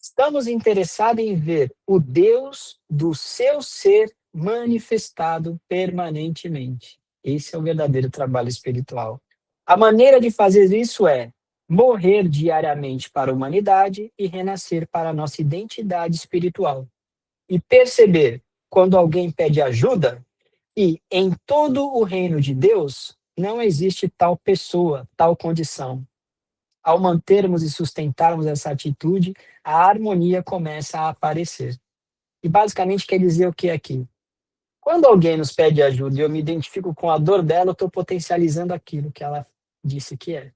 Estamos interessados em ver o Deus do seu ser manifestado permanentemente. Esse é o verdadeiro trabalho espiritual. A maneira de fazer isso é morrer diariamente para a humanidade e renascer para a nossa identidade espiritual. E perceber, quando alguém pede ajuda, e em todo o reino de Deus não existe tal pessoa, tal condição. Ao mantermos e sustentarmos essa atitude, a harmonia começa a aparecer. E basicamente quer dizer o que aqui? Quando alguém nos pede ajuda e eu me identifico com a dor dela, eu estou potencializando aquilo que ela disse que é.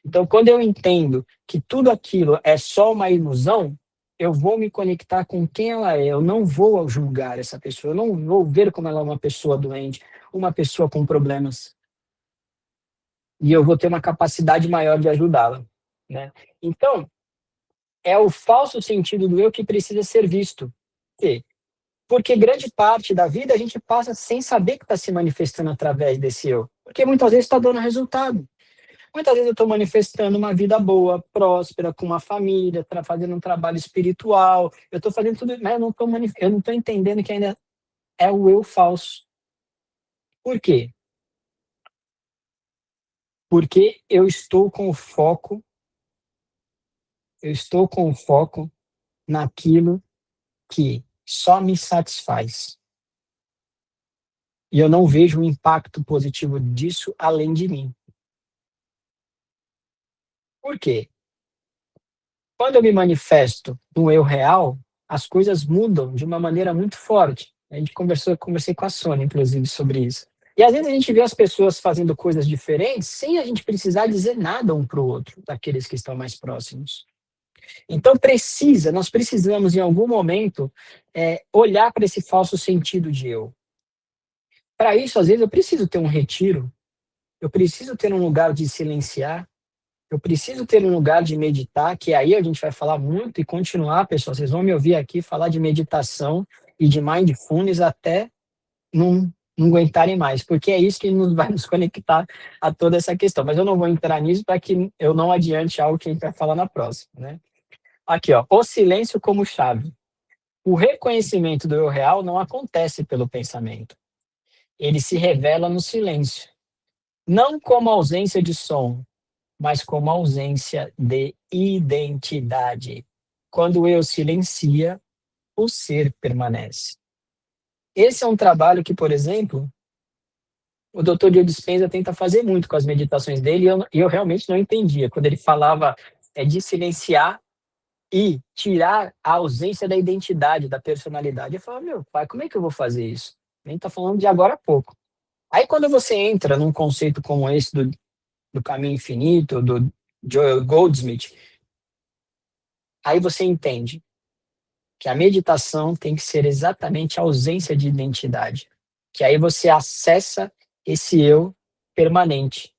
Então, quando eu entendo que tudo aquilo é só uma ilusão, eu vou me conectar com quem ela é. Eu não vou julgar essa pessoa. Eu não vou ver como ela é uma pessoa doente, uma pessoa com problemas. E eu vou ter uma capacidade maior de ajudá-la, né? Então, é o falso sentido do eu que precisa ser visto. E, porque grande parte da vida a gente passa sem saber que está se manifestando através desse eu. Porque muitas vezes está dando resultado. Muitas vezes eu estou manifestando uma vida boa, próspera, com uma família, fazendo um trabalho espiritual. Eu estou fazendo tudo, mas eu não estou entendendo que ainda é o eu falso. Por quê? Porque eu estou com o foco naquilo que só me satisfaz. E eu não vejo um impacto positivo disso além de mim. Por quê? Quando eu me manifesto no eu real, as coisas mudam de uma maneira muito forte. Conversei com a Sônia, inclusive, sobre isso. E às vezes a gente vê as pessoas fazendo coisas diferentes sem a gente precisar dizer nada um para o outro, daqueles que estão mais próximos. Então nós precisamos em algum momento olhar para esse falso sentido de eu. Para isso, às vezes, eu preciso ter um retiro, eu preciso ter um lugar de silenciar, eu preciso ter um lugar de meditar, que aí a gente vai falar muito e continuar, pessoal. Vocês vão me ouvir aqui falar de meditação e de mindfulness até não aguentarem mais, porque é isso que vai nos conectar a toda essa questão. Mas eu não vou entrar nisso para que eu não adiante algo que a gente vai falar na próxima, né? Aqui, ó, o silêncio como chave. O reconhecimento do eu real não acontece pelo pensamento. Ele se revela no silêncio. Não como ausência de som, mas como ausência de identidade. Quando o eu silencia, o ser permanece. Esse é um trabalho que, por exemplo, o Dr. Joe Dispenza tenta fazer muito com as meditações dele, e eu realmente não entendia. Quando ele falava de silenciar e tirar a ausência da identidade, da personalidade, eu falava, meu pai, como é que eu vou fazer isso? A gente está falando de agora a pouco. Aí quando você entra num conceito como esse do caminho infinito, do Joel Goldsmith, aí você entende que a meditação tem que ser exatamente a ausência de identidade, que aí você acessa esse eu permanente,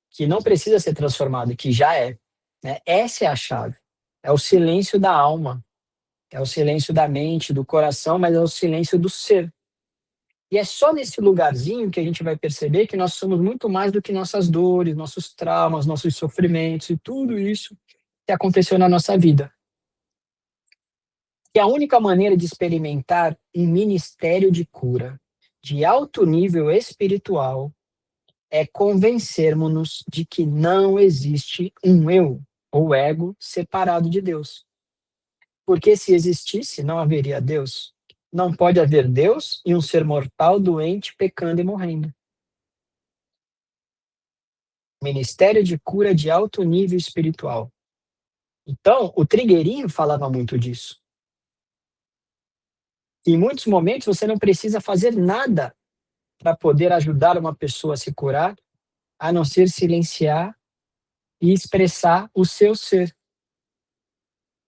que não precisa ser transformado, que já é, né? Essa é a chave. É o silêncio da alma, é o silêncio da mente, do coração, mas é o silêncio do ser. E é só nesse lugarzinho que a gente vai perceber que nós somos muito mais do que nossas dores, nossos traumas, nossos sofrimentos e tudo isso que aconteceu na nossa vida. E a única maneira de experimentar um ministério de cura de alto nível espiritual é convencermos-nos de que não existe um eu ou ego separado de Deus. Porque se existisse, não haveria Deus. Não pode haver Deus e um ser mortal, doente, pecando e morrendo. Ministério de cura de alto nível espiritual. Então, o Trigueirinho falava muito disso. Em muitos momentos, você não precisa fazer nada para poder ajudar uma pessoa a se curar, a não ser silenciar e expressar o seu ser.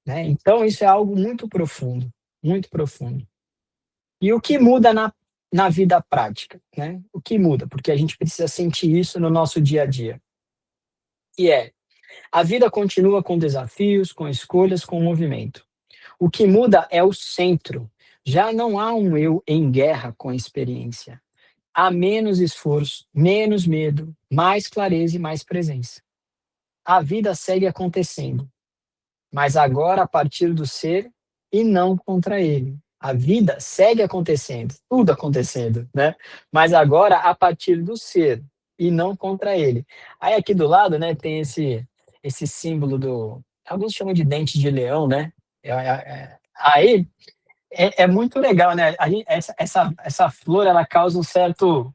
Né? Então, isso é algo muito profundo, muito profundo. E o que muda na vida prática? Né? O que muda? Porque a gente precisa sentir isso no nosso dia a dia. E a vida continua com desafios, com escolhas, com movimento. O que muda é o centro. Já não há um eu em guerra com a experiência. Há menos esforço, menos medo, mais clareza e mais presença. A vida segue acontecendo, mas agora a partir do ser e não contra ele. A vida segue acontecendo, tudo acontecendo, né? Mas agora a partir do ser e não contra ele. Aí aqui do lado, né, tem esse símbolo alguns chamam de dente de leão, né? Aí é muito legal, né? Essa flor, ela causa um certo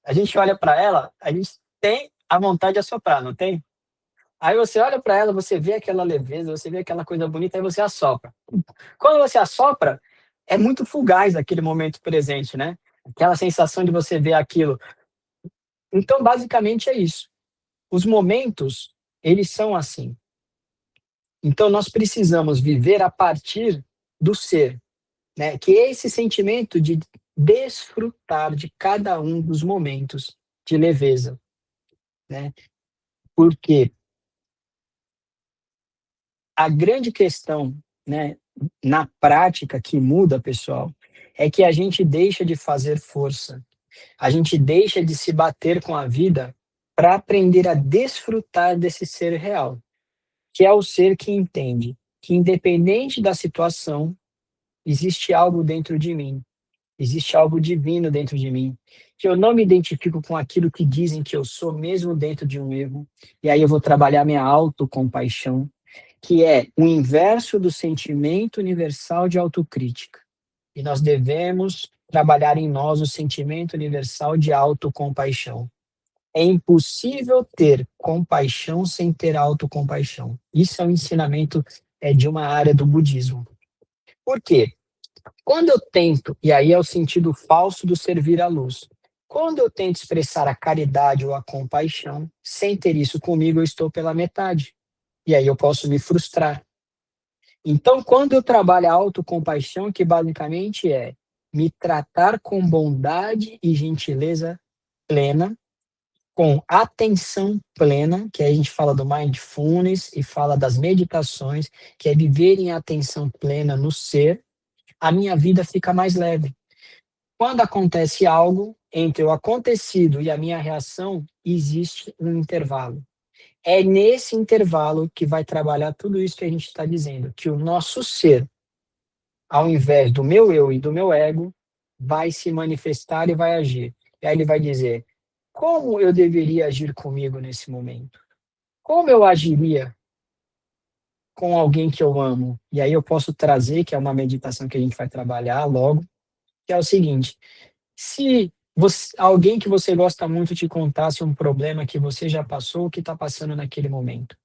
a gente olha para ela, a gente tem a vontade de assoprar, não tem? Aí você olha para ela, você vê aquela leveza, você vê aquela coisa bonita, aí você assopra. Quando você assopra, é muito fugaz aquele momento presente, né? Aquela sensação de você ver aquilo. Então, basicamente é isso. Os momentos, eles são assim. Então, nós precisamos viver a partir do ser, né? Que é esse sentimento de desfrutar de cada um dos momentos de leveza, né? Porque a grande questão, né, na prática que muda, pessoal, é que a gente deixa de fazer força, a gente deixa de se bater com a vida para aprender a desfrutar desse ser real, que é o ser que entende que, independente da situação, existe algo dentro de mim Existe algo divino dentro de mim, que eu não me identifico com aquilo que dizem que eu sou, mesmo dentro de um erro. E aí eu vou trabalhar minha autocompaixão, que é o inverso do sentimento universal de autocrítica. E nós devemos trabalhar em nós o sentimento universal de autocompaixão. É impossível ter compaixão sem ter autocompaixão. Isso é um ensinamento de uma área do budismo. Por quê? Quando eu tento, e aí é o sentido falso do servir à luz, quando eu tento expressar a caridade ou a compaixão, sem ter isso comigo, eu estou pela metade. E aí eu posso me frustrar. Então, quando eu trabalho a autocompaixão, que basicamente é me tratar com bondade e gentileza plena, com atenção plena, que aí a gente fala do mindfulness e fala das meditações, que é viver em atenção plena no ser, a minha vida fica mais leve. Quando acontece algo, entre o acontecido e a minha reação, existe um intervalo. É nesse intervalo que vai trabalhar tudo isso que a gente está dizendo, que o nosso ser, ao invés do meu eu e do meu ego, vai se manifestar e vai agir. E aí ele vai dizer, como eu deveria agir comigo nesse momento? Como eu agiria com alguém que eu amo? E aí eu posso trazer, que é uma meditação que a gente vai trabalhar logo, que é o seguinte, se alguém que você gosta muito te contasse um problema que você já passou, o que está passando naquele momento,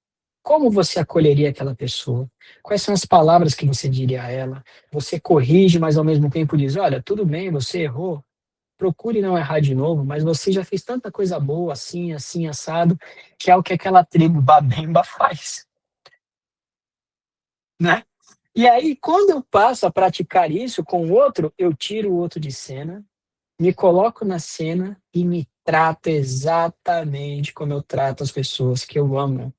como você acolheria aquela pessoa? Quais são as palavras que você diria a ela? Você corrige, mas ao mesmo tempo diz, olha, tudo bem, você errou, procure não errar de novo, mas você já fez tanta coisa boa, assim, assim, assado, que é o que aquela tribo Babemba faz, né? E aí, quando eu passo a praticar isso com o outro, eu tiro o outro de cena, me coloco na cena e me trato exatamente como eu trato as pessoas que eu amo.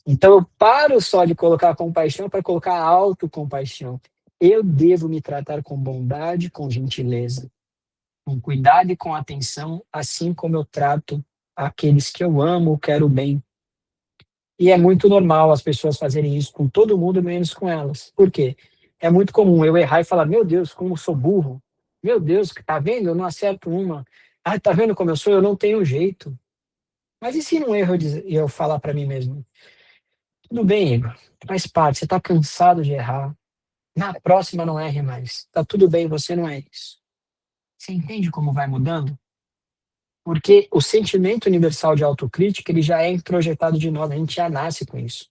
Então eu paro só de colocar compaixão para colocar autocompaixão. Eu devo me tratar com bondade, com gentileza, com cuidado e com atenção, assim como eu trato aqueles que eu amo ou quero bem. E é muito normal as pessoas fazerem isso com todo mundo, menos com elas. Por quê? É muito comum eu errar e falar, meu Deus, como eu sou burro. Meu Deus, tá vendo? Eu não acerto uma. Ah, tá vendo como eu sou? Eu não tenho jeito. Mas e se num erro eu falar para mim mesmo? Tudo bem, Igor. Faz parte. Você está cansado de errar. Na próxima não erre mais. Tá tudo bem, você não é isso. Você entende como vai mudando? Porque o sentimento universal de autocrítica, ele já é introjetado de nós, a gente já nasce com isso.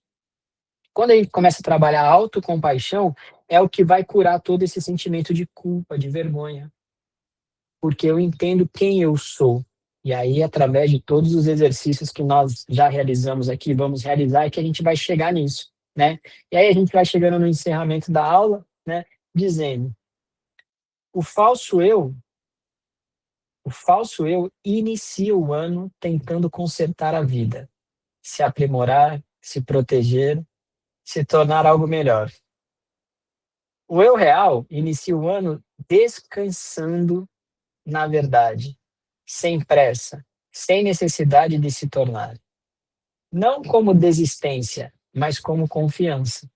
Quando a gente começa a trabalhar a autocompaixão, é o que vai curar todo esse sentimento de culpa, de vergonha. Porque eu entendo quem eu sou. E aí, através de todos os exercícios que nós já realizamos aqui, vamos realizar, é que a gente vai chegar nisso, né? E aí a gente vai chegando no encerramento da aula, né? Dizendo, o falso eu, o falso eu inicia o ano tentando consertar a vida, se aprimorar, se proteger, se tornar algo melhor. O eu real inicia o ano descansando na verdade, sem pressa, sem necessidade de se tornar. Não como desistência, mas como confiança.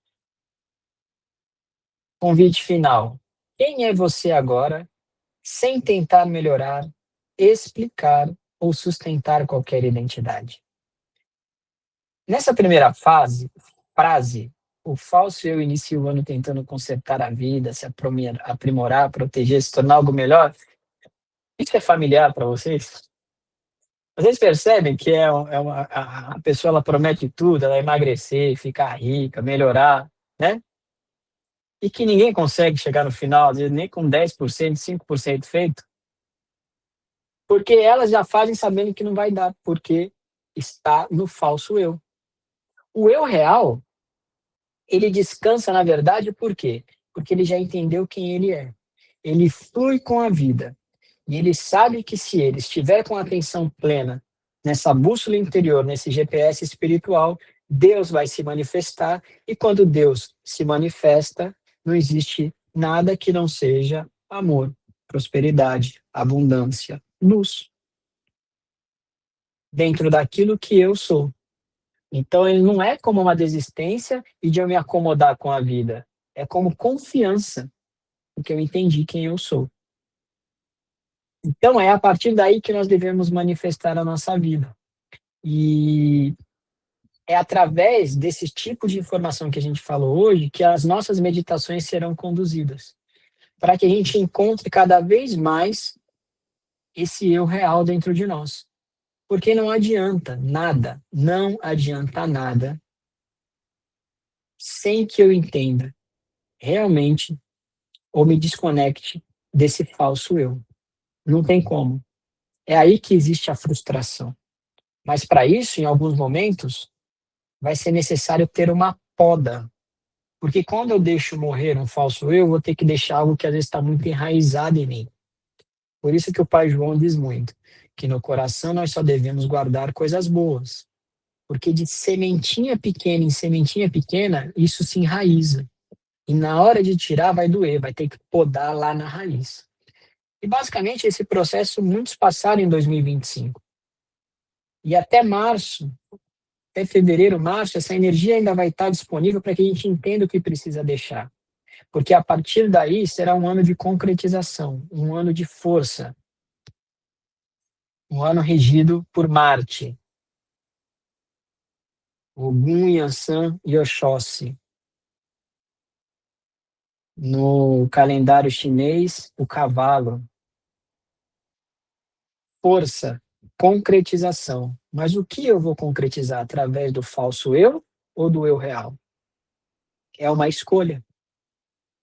Convite final. Quem é você agora, sem tentar melhorar, explicar ou sustentar qualquer identidade? Nessa primeira frase, o falso eu inicia o ano tentando consertar a vida, se aprimorar, proteger, se tornar algo melhor. Isso é familiar para vocês? Vocês percebem que a pessoa ela promete tudo, ela emagrecer, ficar rica, melhorar, né? E que ninguém consegue chegar no final, às vezes nem com 10%, 5% feito, porque elas já fazem sabendo que não vai dar, porque está no falso eu. O eu real, ele descansa na verdade por quê? Porque ele já entendeu quem ele é. Ele flui com a vida. E ele sabe que se ele estiver com a atenção plena nessa bússola interior, nesse GPS espiritual, Deus vai se manifestar. E quando Deus se manifesta, não existe nada que não seja amor, prosperidade, abundância, luz, dentro daquilo que eu sou. Então, ele não é como uma desistência e de eu me acomodar com a vida. É como confiança. porque eu entendi quem eu sou. Então, é a partir daí que nós devemos manifestar a nossa vida. E é através desse tipo de informação que a gente falou hoje que as nossas meditações serão conduzidas, para que a gente encontre cada vez mais esse eu real dentro de nós. Porque não adianta nada, não adianta nada, sem que eu entenda realmente ou me desconecte desse falso eu. Não tem como. É aí que existe a frustração. Mas para isso, em alguns momentos, vai ser necessário ter uma poda. Porque quando eu deixo morrer um falso eu, vou ter que deixar algo que às vezes está muito enraizado em mim. Por isso que o Pai João diz muito, que no coração nós só devemos guardar coisas boas. Porque de sementinha pequena em sementinha pequena, isso se enraiza. E na hora de tirar vai doer, vai ter que podar lá na raiz. E basicamente esse processo muitos passaram em 2025. E até março, até fevereiro, março, essa energia ainda vai estar disponível para que a gente entenda o que precisa deixar. Porque a partir daí será um ano de concretização, um ano de força, um ano regido por Marte, Ogum, Yansan e Oxóssi. No calendário chinês, o cavalo. Força, concretização. Mas o que eu vou concretizar? Através do falso eu ou do eu real? É uma escolha.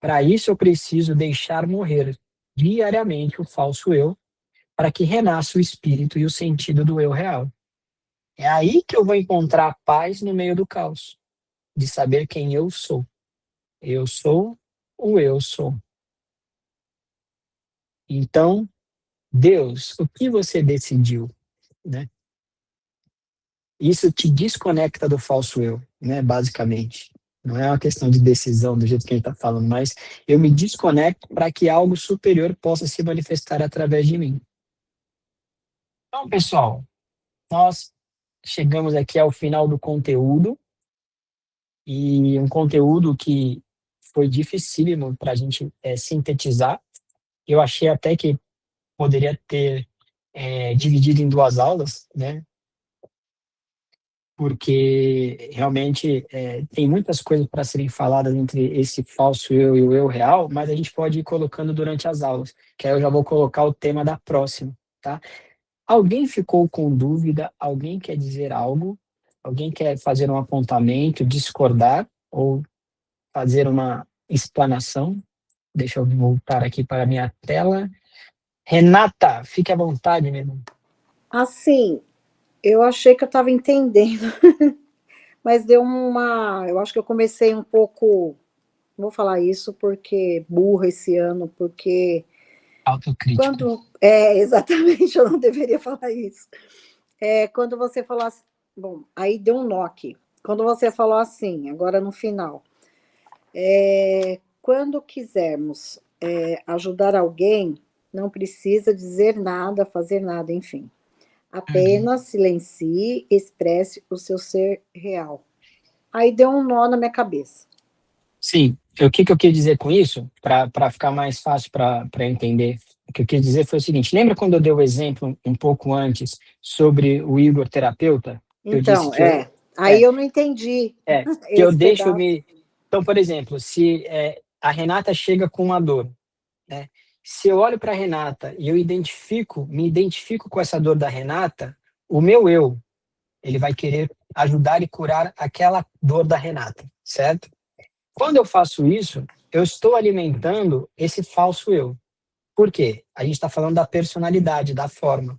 Para isso, eu preciso deixar morrer diariamente o falso eu, para que renasça o espírito e o sentido do eu real. É aí que eu vou encontrar a paz no meio do caos, de saber quem eu sou. Eu sou o eu sou. Então, Deus, o que você decidiu, né? Isso te desconecta do falso eu, né, basicamente. Não é uma questão de decisão, do jeito que a gente está falando, mas eu me desconecto para que algo superior possa se manifestar através de mim. Então, pessoal, nós chegamos aqui ao final do conteúdo, e um conteúdo que foi dificílimo para a gente sintetizar. Eu achei até que poderia ter dividido em duas aulas, né? Porque realmente tem muitas coisas para serem faladas entre esse falso eu e o eu real, mas a gente pode ir colocando durante as aulas, que aí eu já vou colocar o tema da próxima, tá? Alguém ficou com dúvida? Alguém quer dizer algo? Alguém quer fazer um apontamento, discordar ou fazer uma explanação? Deixa eu voltar aqui para a minha tela. Renata, fique à vontade, meu irmão. Assim, eu achei que eu estava entendendo, mas deu uma. Eu acho que eu comecei um pouco. Vou falar isso porque burra esse ano, porque Autocrítica. quando. Exatamente, eu não deveria falar isso. Quando você falou assim. Bom, aí deu um nó aqui. Quando você falou assim, agora no final. Quando quisermos ajudar alguém, não precisa dizer nada, fazer nada, enfim. Apenas silencie, expresse o seu ser real. Aí deu um nó na minha cabeça. Sim, o que eu quis dizer com isso, para ficar mais fácil para entender, o que eu quis dizer foi o seguinte: lembra quando eu dei o exemplo um pouco antes sobre o Igor terapeuta? Eu disse Então, que eu, aí eu não entendi que eu esse deixo pedaço. me. Então, por exemplo, se a Renata chega com uma dor, né? Se eu olho para a Renata e eu me identifico com essa dor da Renata, o meu eu, ele vai querer ajudar e curar aquela dor da Renata, certo? Quando eu faço isso, eu estou alimentando esse falso eu. Por quê? A gente está falando da personalidade, da forma.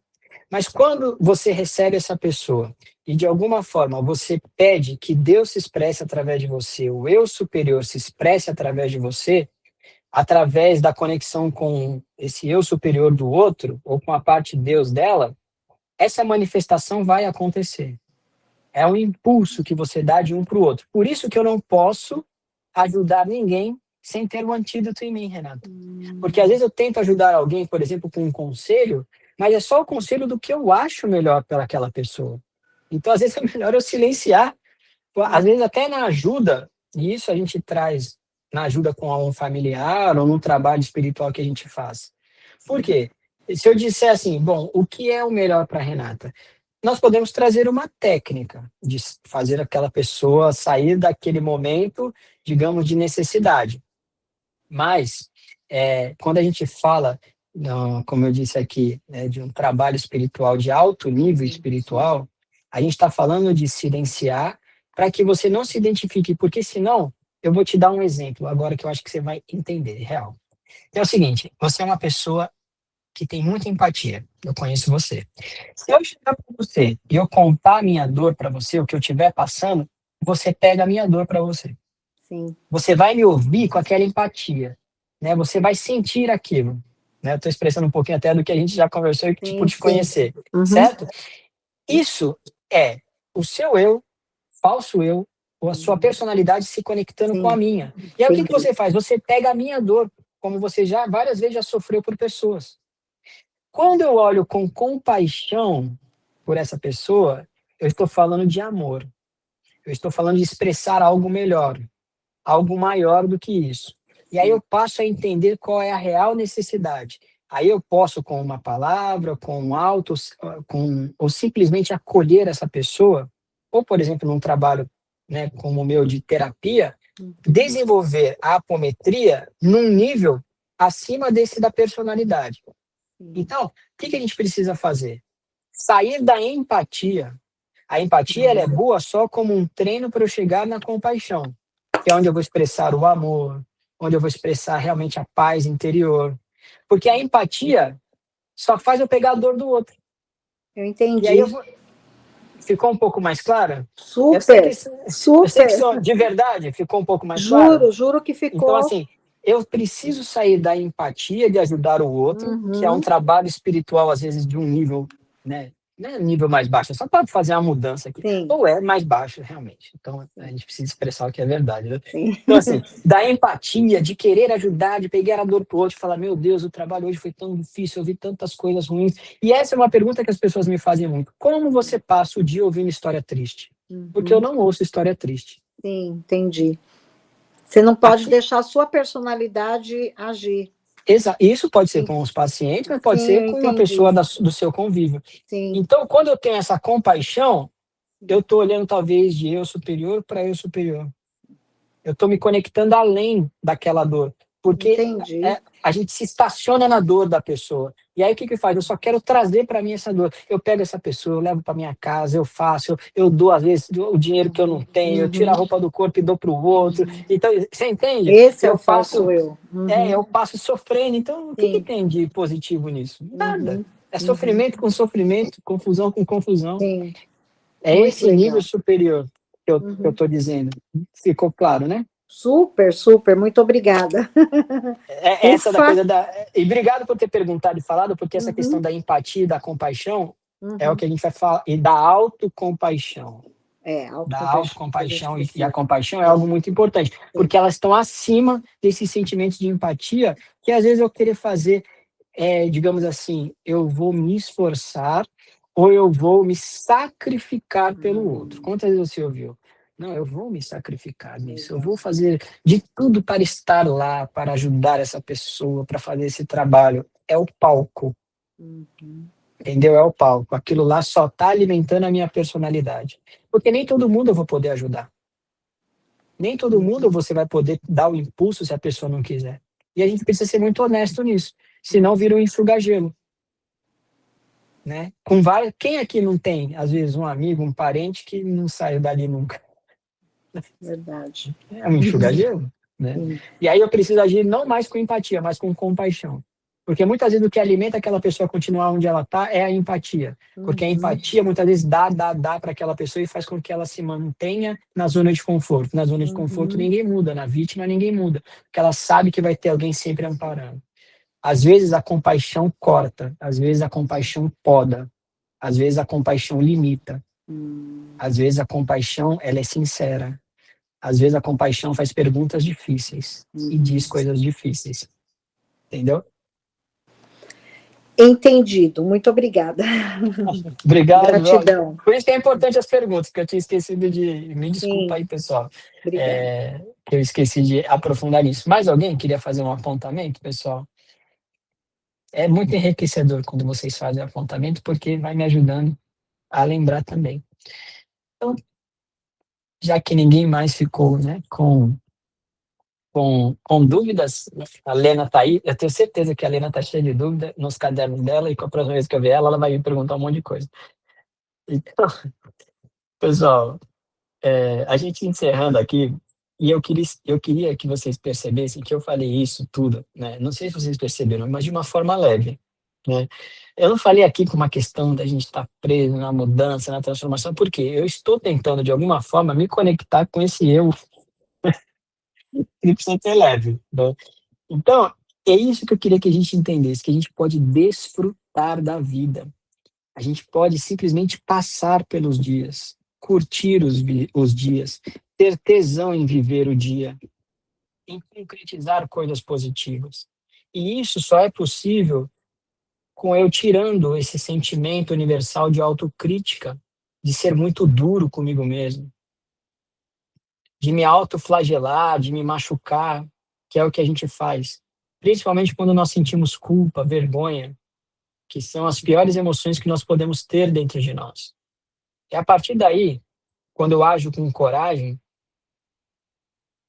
Mas quando você recebe essa pessoa e de alguma forma você pede que Deus se expresse através de você, o eu superior se expresse através de você, através da conexão com esse eu superior do outro, ou com a parte de Deus dela, essa manifestação vai acontecer. É um impulso que você dá de um para o outro. Por isso que eu não posso ajudar ninguém sem ter um antídoto em mim, Renato. Porque às vezes eu tento ajudar alguém, por exemplo, com um conselho, mas é só o conselho do que eu acho melhor para aquela pessoa. Então, às vezes é melhor eu silenciar. Às vezes até na ajuda, e isso a gente traz na ajuda com um familiar ou no trabalho espiritual que a gente faz. Por quê? Se eu disser assim, bom, o que é o melhor para Renata? Nós podemos trazer uma técnica de fazer aquela pessoa sair daquele momento, digamos, de necessidade. Mas, quando a gente fala, como eu disse aqui, né, de um trabalho espiritual de alto nível espiritual, a gente está falando de silenciar para que você não se identifique, porque senão, eu vou te dar um exemplo agora que eu acho que você vai entender, real. É o seguinte, você é uma pessoa que tem muita empatia, eu conheço você. Se eu chegar para você e eu contar a minha dor para você, o que eu estiver passando, você pega a minha dor para você. Sim. Você vai me ouvir com aquela empatia, né? Você vai sentir aquilo, né? Estou expressando um pouquinho até do que a gente já conversou e tipo de conhecer, certo? Isso é o seu eu, falso eu, ou a sua personalidade se conectando com a minha. E aí o que você faz? Você pega a minha dor, como você já várias vezes já sofreu por pessoas. Quando eu olho com compaixão por essa pessoa, eu estou falando de amor. Eu estou falando de expressar algo melhor, algo maior do que isso. E aí eu passo a entender qual é a real necessidade. Aí eu posso, com uma palavra, com um alto, ou simplesmente acolher essa pessoa, ou, por exemplo, num trabalho, né, como o meu de terapia, desenvolver a apometria num nível acima desse da personalidade. Então, o que a gente precisa fazer? Sair da empatia. A empatia ela é boa só como um treino para eu chegar na compaixão, que é onde eu vou expressar o amor, onde eu vou expressar realmente a paz interior. Porque a empatia só faz eu pegar a dor do outro. Eu entendi. E aí ficou um pouco mais clara? Super, eu sei que de verdade ficou um pouco mais claro? Juro que ficou. Então, assim, eu preciso sair da empatia de ajudar o outro, que é um trabalho espiritual, às vezes, de um nível, né? Não é nível mais baixo, só para fazer uma mudança aqui. Sim. Ou é mais baixo, realmente. Então, a gente precisa expressar o que é verdade, né? Então, assim, da empatia, de querer ajudar, de pegar a dor pro outro e falar, meu Deus, o trabalho hoje foi tão difícil, eu vi tantas coisas ruins. E essa é uma pergunta que as pessoas me fazem muito. Como você passa o dia ouvindo história triste? Porque eu não ouço história triste. Sim, entendi. Você não pode deixar a sua personalidade agir. Isso pode ser com os pacientes, mas pode ser com uma pessoa do seu convívio. Sim. Então, quando eu tenho essa compaixão, eu estou olhando talvez de eu superior para eu superior. Eu estou me conectando além daquela dor. Porque a gente se estaciona na dor da pessoa. E aí o que faz? Eu só quero trazer para mim essa dor. Eu pego essa pessoa, eu levo para minha casa, eu faço, eu dou às vezes o dinheiro que eu não tenho, eu tiro a roupa do corpo e dou para o outro. Então, você entende? Esse é o falso eu. Eu passo sofrendo. Então, o que tem de positivo nisso? Nada. É sofrimento com sofrimento, confusão com confusão. Sim. É muito esse legal. Nível superior que eu estou dizendo. Ficou claro, né? Super, super. Muito obrigada. Essa da coisa da... E obrigado por ter perguntado e falado, porque essa questão da empatia e da compaixão é o que a gente vai falar. E da autocompaixão. Da autocompaixão e a compaixão é algo muito importante, porque elas estão acima desses sentimentos de empatia que às vezes eu querer fazer, digamos assim, eu vou me esforçar ou eu vou me sacrificar pelo outro. Quantas vezes você ouviu? Não, eu vou me sacrificar nisso, eu vou fazer de tudo para estar lá, para ajudar essa pessoa, para fazer esse trabalho. É o palco. Entendeu? É o palco. Aquilo lá só está alimentando a minha personalidade. Porque nem todo mundo eu vou poder ajudar. Nem todo mundo você vai poder dar o impulso se a pessoa não quiser. E a gente precisa ser muito honesto nisso. Senão vira um enxuga-gelo. Né? Quem aqui não tem, às vezes, um amigo, um parente que não saiu dali nunca? Verdade. É um enxuga-gelo. Né? E aí eu preciso agir não mais com empatia, mas com compaixão. Porque muitas vezes o que alimenta aquela pessoa a continuar onde ela está é a empatia. Porque a empatia muitas vezes dá para aquela pessoa e faz com que ela se mantenha na zona de conforto. Na zona de conforto ninguém muda, na vítima ninguém muda. Porque ela sabe que vai ter alguém sempre amparando. Às vezes a compaixão corta, às vezes a compaixão poda, às vezes a compaixão limita. Às vezes a compaixão ela é sincera. Às vezes a compaixão faz perguntas difíceis e diz coisas difíceis. Entendeu? Entendido. Muito obrigada. Obrigado. Gratidão. Por isso que é importante as perguntas, que eu tinha esquecido de... Me desculpa Sim, aí, pessoal, obrigada. que eu esqueci de aprofundar nisso. Mais alguém queria fazer um apontamento, pessoal? É muito enriquecedor quando vocês fazem apontamento, porque vai me ajudando a lembrar também. Então, já que ninguém mais ficou, né, com dúvidas, a Lena está aí, eu tenho certeza que a Lena está cheia de dúvida nos cadernos dela, e com a próxima vez que eu ver ela, ela vai me perguntar um monte de coisa. Então, pessoal, a gente encerrando aqui, e eu queria que vocês percebessem que eu falei isso tudo, né? Não sei se vocês perceberam, mas de uma forma leve, né? Eu não falei aqui com uma questão da gente estar preso na mudança, na transformação, porque eu estou tentando, de alguma forma, me conectar com esse eu que precisa ser leve, né? Então, é isso que eu queria que a gente entendesse, que a gente pode desfrutar da vida. A gente pode simplesmente passar pelos dias, curtir os dias, ter tesão em viver o dia, em concretizar coisas positivas. E isso só é possível com eu tirando esse sentimento universal de autocrítica, de ser muito duro comigo mesmo, de me autoflagelar, de me machucar, que é o que a gente faz. Principalmente quando nós sentimos culpa, vergonha, que são as piores emoções que nós podemos ter dentro de nós. E a partir daí, quando eu ajo com coragem,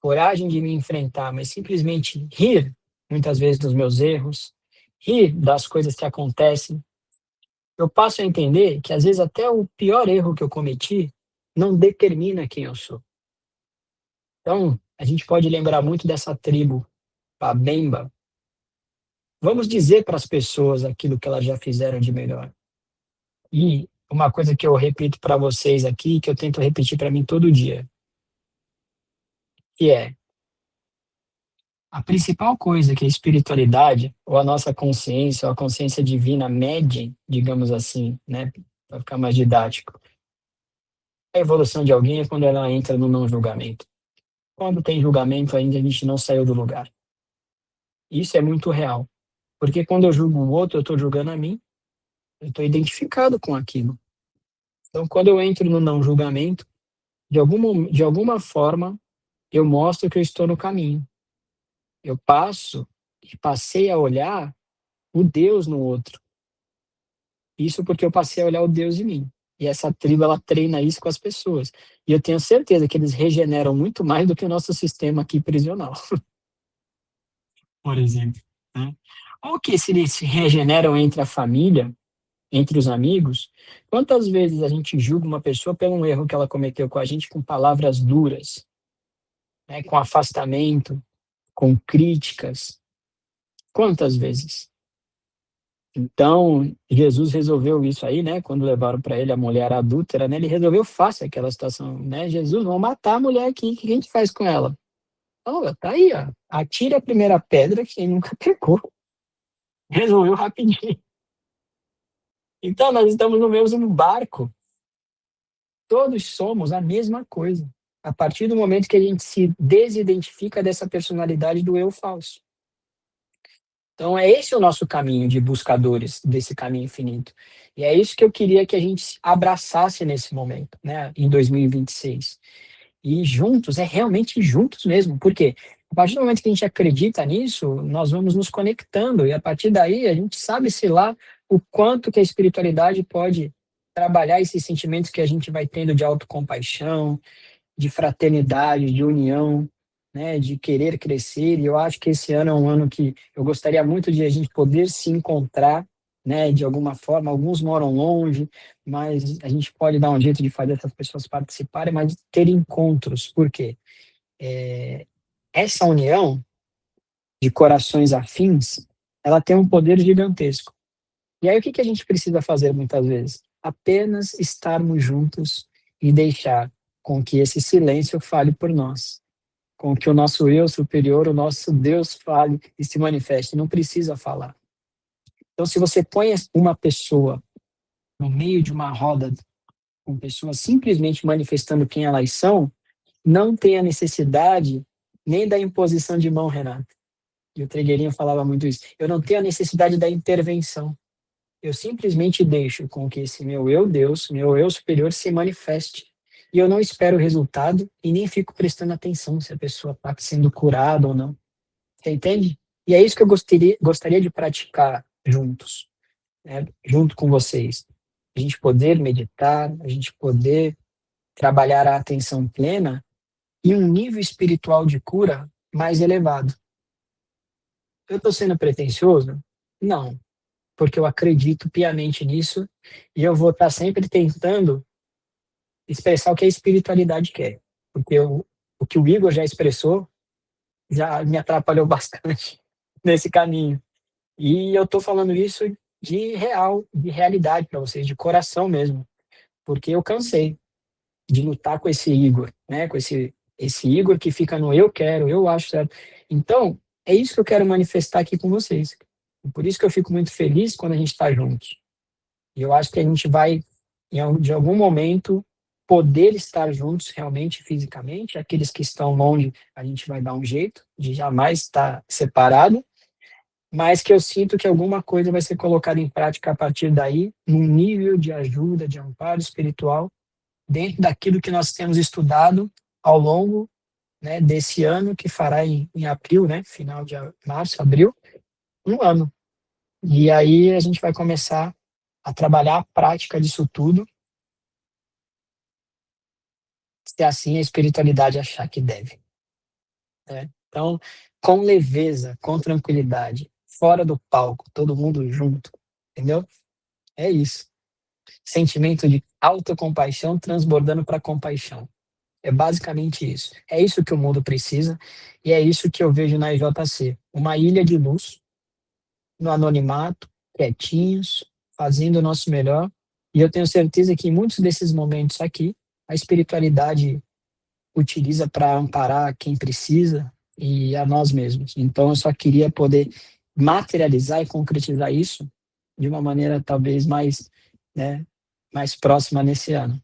coragem de me enfrentar, mas simplesmente rir, muitas vezes, dos meus erros, rir das coisas que acontecem, eu passo a entender que, às vezes, até o pior erro que eu cometi não determina quem eu sou. Então, a gente pode lembrar muito dessa tribo, a Bemba. Vamos dizer para as pessoas aquilo que elas já fizeram de melhor. E uma coisa que eu repito para vocês aqui, que eu tento repetir para mim todo dia, que é: a principal coisa que a espiritualidade, ou a nossa consciência, ou a consciência divina mede, digamos assim, né, para ficar mais didático, a evolução de alguém é quando ela entra no não julgamento. Quando tem julgamento, ainda a gente não saiu do lugar. Isso é muito real, porque quando eu julgo o outro, eu estou julgando a mim, eu estou identificado com aquilo. Então, quando eu entro no não julgamento, de alguma forma, eu mostro que eu estou no caminho. Eu passo e passei a olhar o Deus no outro. Isso porque eu passei a olhar o Deus em mim. E essa tribo, ela treina isso com as pessoas. E eu tenho certeza que eles regeneram muito mais do que o nosso sistema aqui prisional, por exemplo, né? Ou que se eles se regeneram entre a família, entre os amigos, quantas vezes a gente julga uma pessoa pelo um erro que ela cometeu com a gente com palavras duras, né, com afastamento, com críticas? Quantas vezes? Então, Jesus resolveu isso aí, né? Quando levaram para ele a mulher adúltera, né? Ele resolveu fácil aquela situação, né? Jesus, vamos matar a mulher aqui, o que a gente faz com ela? Oh, tá aí, ó. Atire a primeira pedra, quem nunca pecou. Resolveu rapidinho. Então, nós estamos no mesmo barco. Todos somos a mesma coisa. A partir do momento que a gente se desidentifica dessa personalidade do eu falso. Então, é esse o nosso caminho de buscadores desse caminho infinito. E é isso que eu queria que a gente abraçasse nesse momento, né, em 2026. E juntos, é realmente juntos mesmo. Por quê? A partir do momento que a gente acredita nisso, nós vamos nos conectando. E a partir daí, a gente sabe, sei lá, o quanto que a espiritualidade pode trabalhar esses sentimentos que a gente vai tendo de autocompaixão, de fraternidade, de união, né, de querer crescer. E eu acho que esse ano é um ano que eu gostaria muito de a gente poder se encontrar, né, de alguma forma. Alguns moram longe, mas a gente pode dar um jeito de fazer essas pessoas participarem, mas ter encontros. Por quê? Essa união de corações afins, ela tem um poder gigantesco. E aí o que a gente precisa fazer muitas vezes? Apenas estarmos juntos e deixar com que esse silêncio fale por nós, com que o nosso eu superior, o nosso Deus fale e se manifeste. Não precisa falar. Então, se você põe uma pessoa no meio de uma roda com pessoas simplesmente manifestando quem elas são, não tem a necessidade nem da imposição de mão, Renato. E o Trigueirinho falava muito isso. Eu não tenho a necessidade da intervenção. Eu simplesmente deixo com que esse meu eu Deus, meu eu superior se manifeste. E eu não espero o resultado e nem fico prestando atenção se a pessoa está sendo curada ou não. Você entende? E é isso que eu gostaria de praticar juntos, né? Junto com vocês. A gente poder meditar, a gente poder trabalhar a atenção plena e um nível espiritual de cura mais elevado. Eu estou sendo pretensioso? Não, porque eu acredito piamente nisso e eu vou estar sempre tentando expressar o que a espiritualidade quer. Porque o que o Igor já expressou já me atrapalhou bastante nesse caminho. E eu estou falando isso de real, de realidade para vocês, de coração mesmo, porque eu cansei de lutar com esse Igor, né? Com esse Igor que fica no eu quero, eu acho certo. Então, é isso que eu quero manifestar aqui com vocês. Por isso que eu fico muito feliz quando a gente está juntos. E eu acho que a gente vai, de algum momento, poder estar juntos realmente, fisicamente. Aqueles que estão longe, a gente vai dar um jeito de jamais estar separado, mas que eu sinto que alguma coisa vai ser colocada em prática a partir daí, num nível de ajuda, de amparo espiritual, dentro daquilo que nós temos estudado ao longo, né, desse ano, que fará em abril, né, final de março, abril, um ano. E aí a gente vai começar a trabalhar a prática disso tudo, se assim a espiritualidade achar que deve, né? Então, com leveza, com tranquilidade, fora do palco, todo mundo junto, entendeu? É isso. Sentimento de autocompaixão transbordando para compaixão. É basicamente isso. É isso que o mundo precisa e é isso que eu vejo na IJC. Uma ilha de luz, no anonimato, quietinhos, fazendo o nosso melhor. E eu tenho certeza que em muitos desses momentos aqui, a espiritualidade utiliza para amparar quem precisa e a nós mesmos. Então, eu só queria poder materializar e concretizar isso de uma maneira talvez mais, né, mais próxima nesse ano.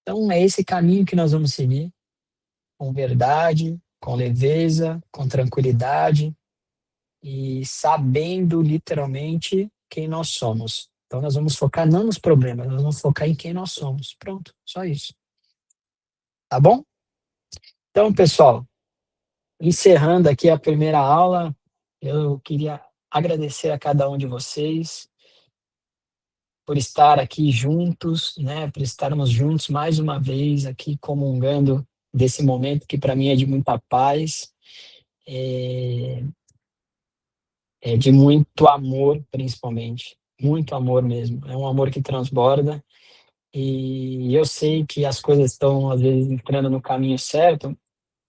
Então, é esse caminho que nós vamos seguir, com verdade, com leveza, com tranquilidade e sabendo literalmente quem nós somos. Então, nós vamos focar não nos problemas, nós vamos focar em quem nós somos. Pronto, só isso. Tá bom? Então, pessoal, encerrando aqui a primeira aula, eu queria agradecer a cada um de vocês por estar aqui juntos, né, por estarmos juntos mais uma vez aqui comungando desse momento que para mim é de muita paz, é, é de muito amor, principalmente, muito amor mesmo. É um amor que transborda e eu sei que as coisas estão às vezes entrando no caminho certo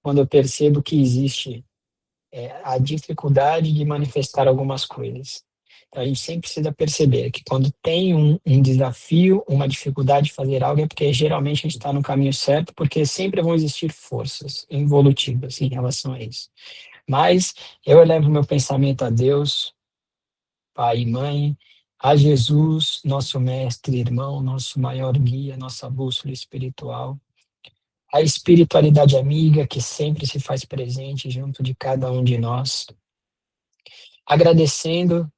quando eu percebo que existe a dificuldade de manifestar algumas coisas. Então, a gente sempre precisa perceber que quando tem um desafio, uma dificuldade de fazer algo, é porque geralmente a gente está no caminho certo, porque sempre vão existir forças involutivas em relação a isso. Mas eu elevo meu pensamento a Deus, Pai e Mãe, a Jesus, nosso mestre, irmão, nosso maior guia, nossa bússola espiritual, a espiritualidade amiga que sempre se faz presente junto de cada um de nós, agradecendo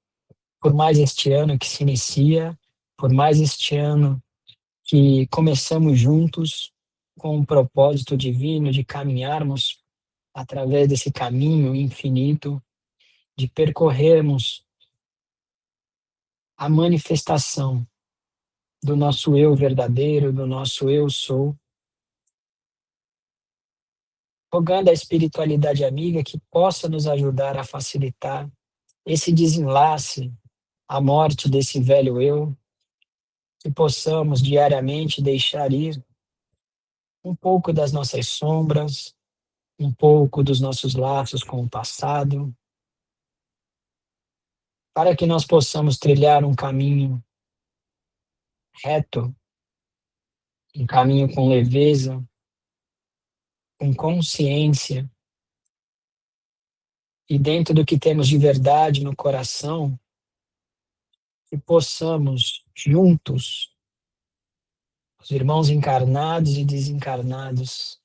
por mais este ano que se inicia, por mais este ano que começamos juntos com um propósito divino de caminharmos através desse caminho infinito, de percorrermos a manifestação do nosso eu verdadeiro, do nosso eu sou, rogando a espiritualidade amiga que possa nos ajudar a facilitar esse desenlace, a morte desse velho eu, que possamos diariamente deixar ir um pouco das nossas sombras, um pouco dos nossos laços com o passado, para que nós possamos trilhar um caminho reto, um caminho com leveza, com consciência, e dentro do que temos de verdade no coração, que possamos juntos, os irmãos encarnados e desencarnados,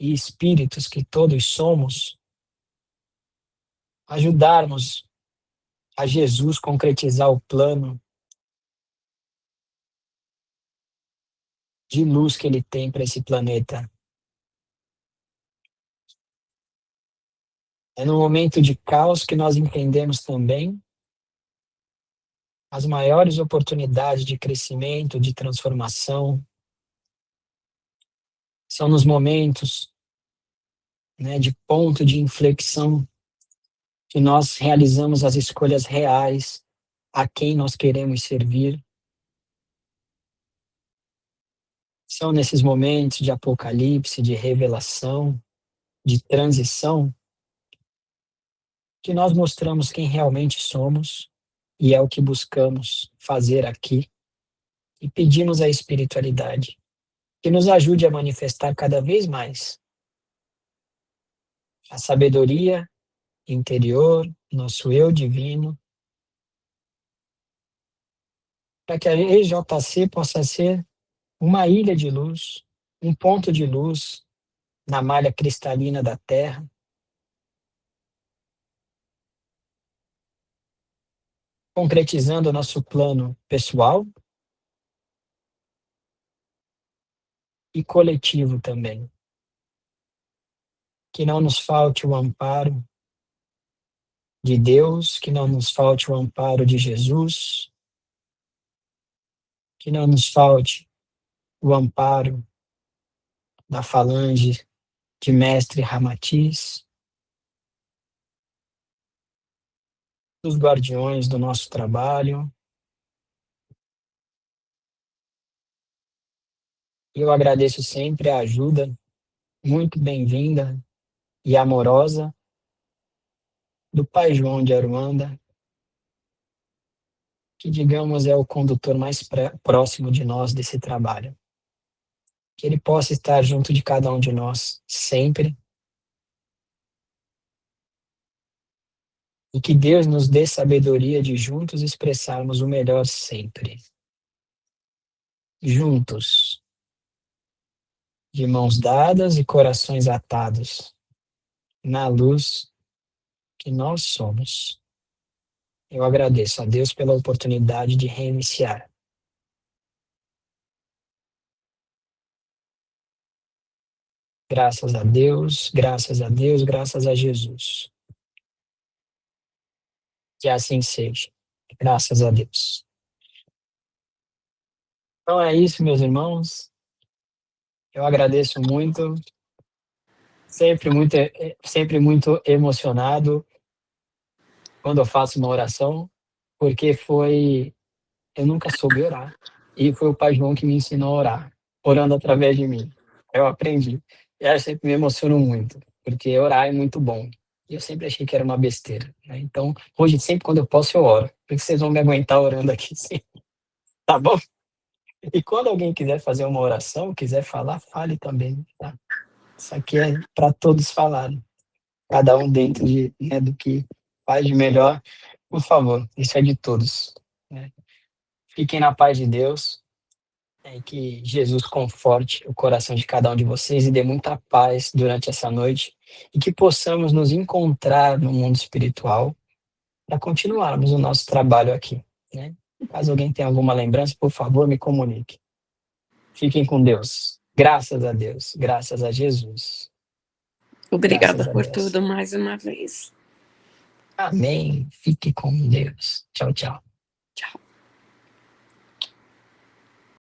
e espíritos que todos somos, ajudarmos a Jesus concretizar o plano de luz que ele tem para esse planeta. É no momento de caos que nós entendemos também as maiores oportunidades de crescimento, de transformação. São nos momentos, né, de ponto de inflexão que nós realizamos as escolhas reais a quem nós queremos servir. São nesses momentos de apocalipse, de revelação, de transição, que nós mostramos quem realmente somos e é o que buscamos fazer aqui. E pedimos à espiritualidade que nos ajude a manifestar cada vez mais a sabedoria interior, nosso eu divino, para que a EJC possa ser uma ilha de luz, um ponto de luz na malha cristalina da Terra, concretizando o nosso plano pessoal e coletivo também. Que não nos falte o amparo de Deus, que não nos falte o amparo de Jesus, que não nos falte o amparo da falange de Mestre Ramatiz, dos guardiões do nosso trabalho. Eu agradeço sempre a ajuda muito bem-vinda e amorosa do Pai João de Aruanda, que, digamos, é o condutor mais próximo de nós desse trabalho. Que ele possa estar junto de cada um de nós sempre. E que Deus nos dê sabedoria de juntos expressarmos o melhor sempre. Juntos, de mãos dadas e corações atados, na luz que nós somos. Eu agradeço a Deus pela oportunidade de reiniciar. Graças a Deus, graças a Deus, graças a Jesus. Que assim seja. Graças a Deus. Então é isso, meus irmãos. Eu agradeço muito. Sempre muito emocionado quando eu faço uma oração, porque eu nunca soube orar. E foi o Pai João que me ensinou a orar, orando através de mim. Eu aprendi. E eu sempre me emociono muito, porque orar é muito bom. E eu sempre achei que era uma besteira, né? Então, hoje, sempre quando eu posso, eu oro. Porque vocês vão me aguentar orando aqui, sim. Tá bom? E quando alguém quiser fazer uma oração, quiser falar, fale também, tá? Isso aqui é para todos falarem. Cada um dentro né, do que faz de melhor. Por favor, isso é de todos, né? Fiquem na paz de Deus, e que Jesus conforte o coração de cada um de vocês e dê muita paz durante essa noite, e que possamos nos encontrar no mundo espiritual para continuarmos o nosso trabalho aqui, né? Caso alguém tenha alguma lembrança, por favor, me comunique. Fiquem com Deus. Graças a Deus. Graças a Jesus. Obrigada Graças a por Deus. tudo mais uma vez. Amém. Fique com Deus. Tchau, tchau.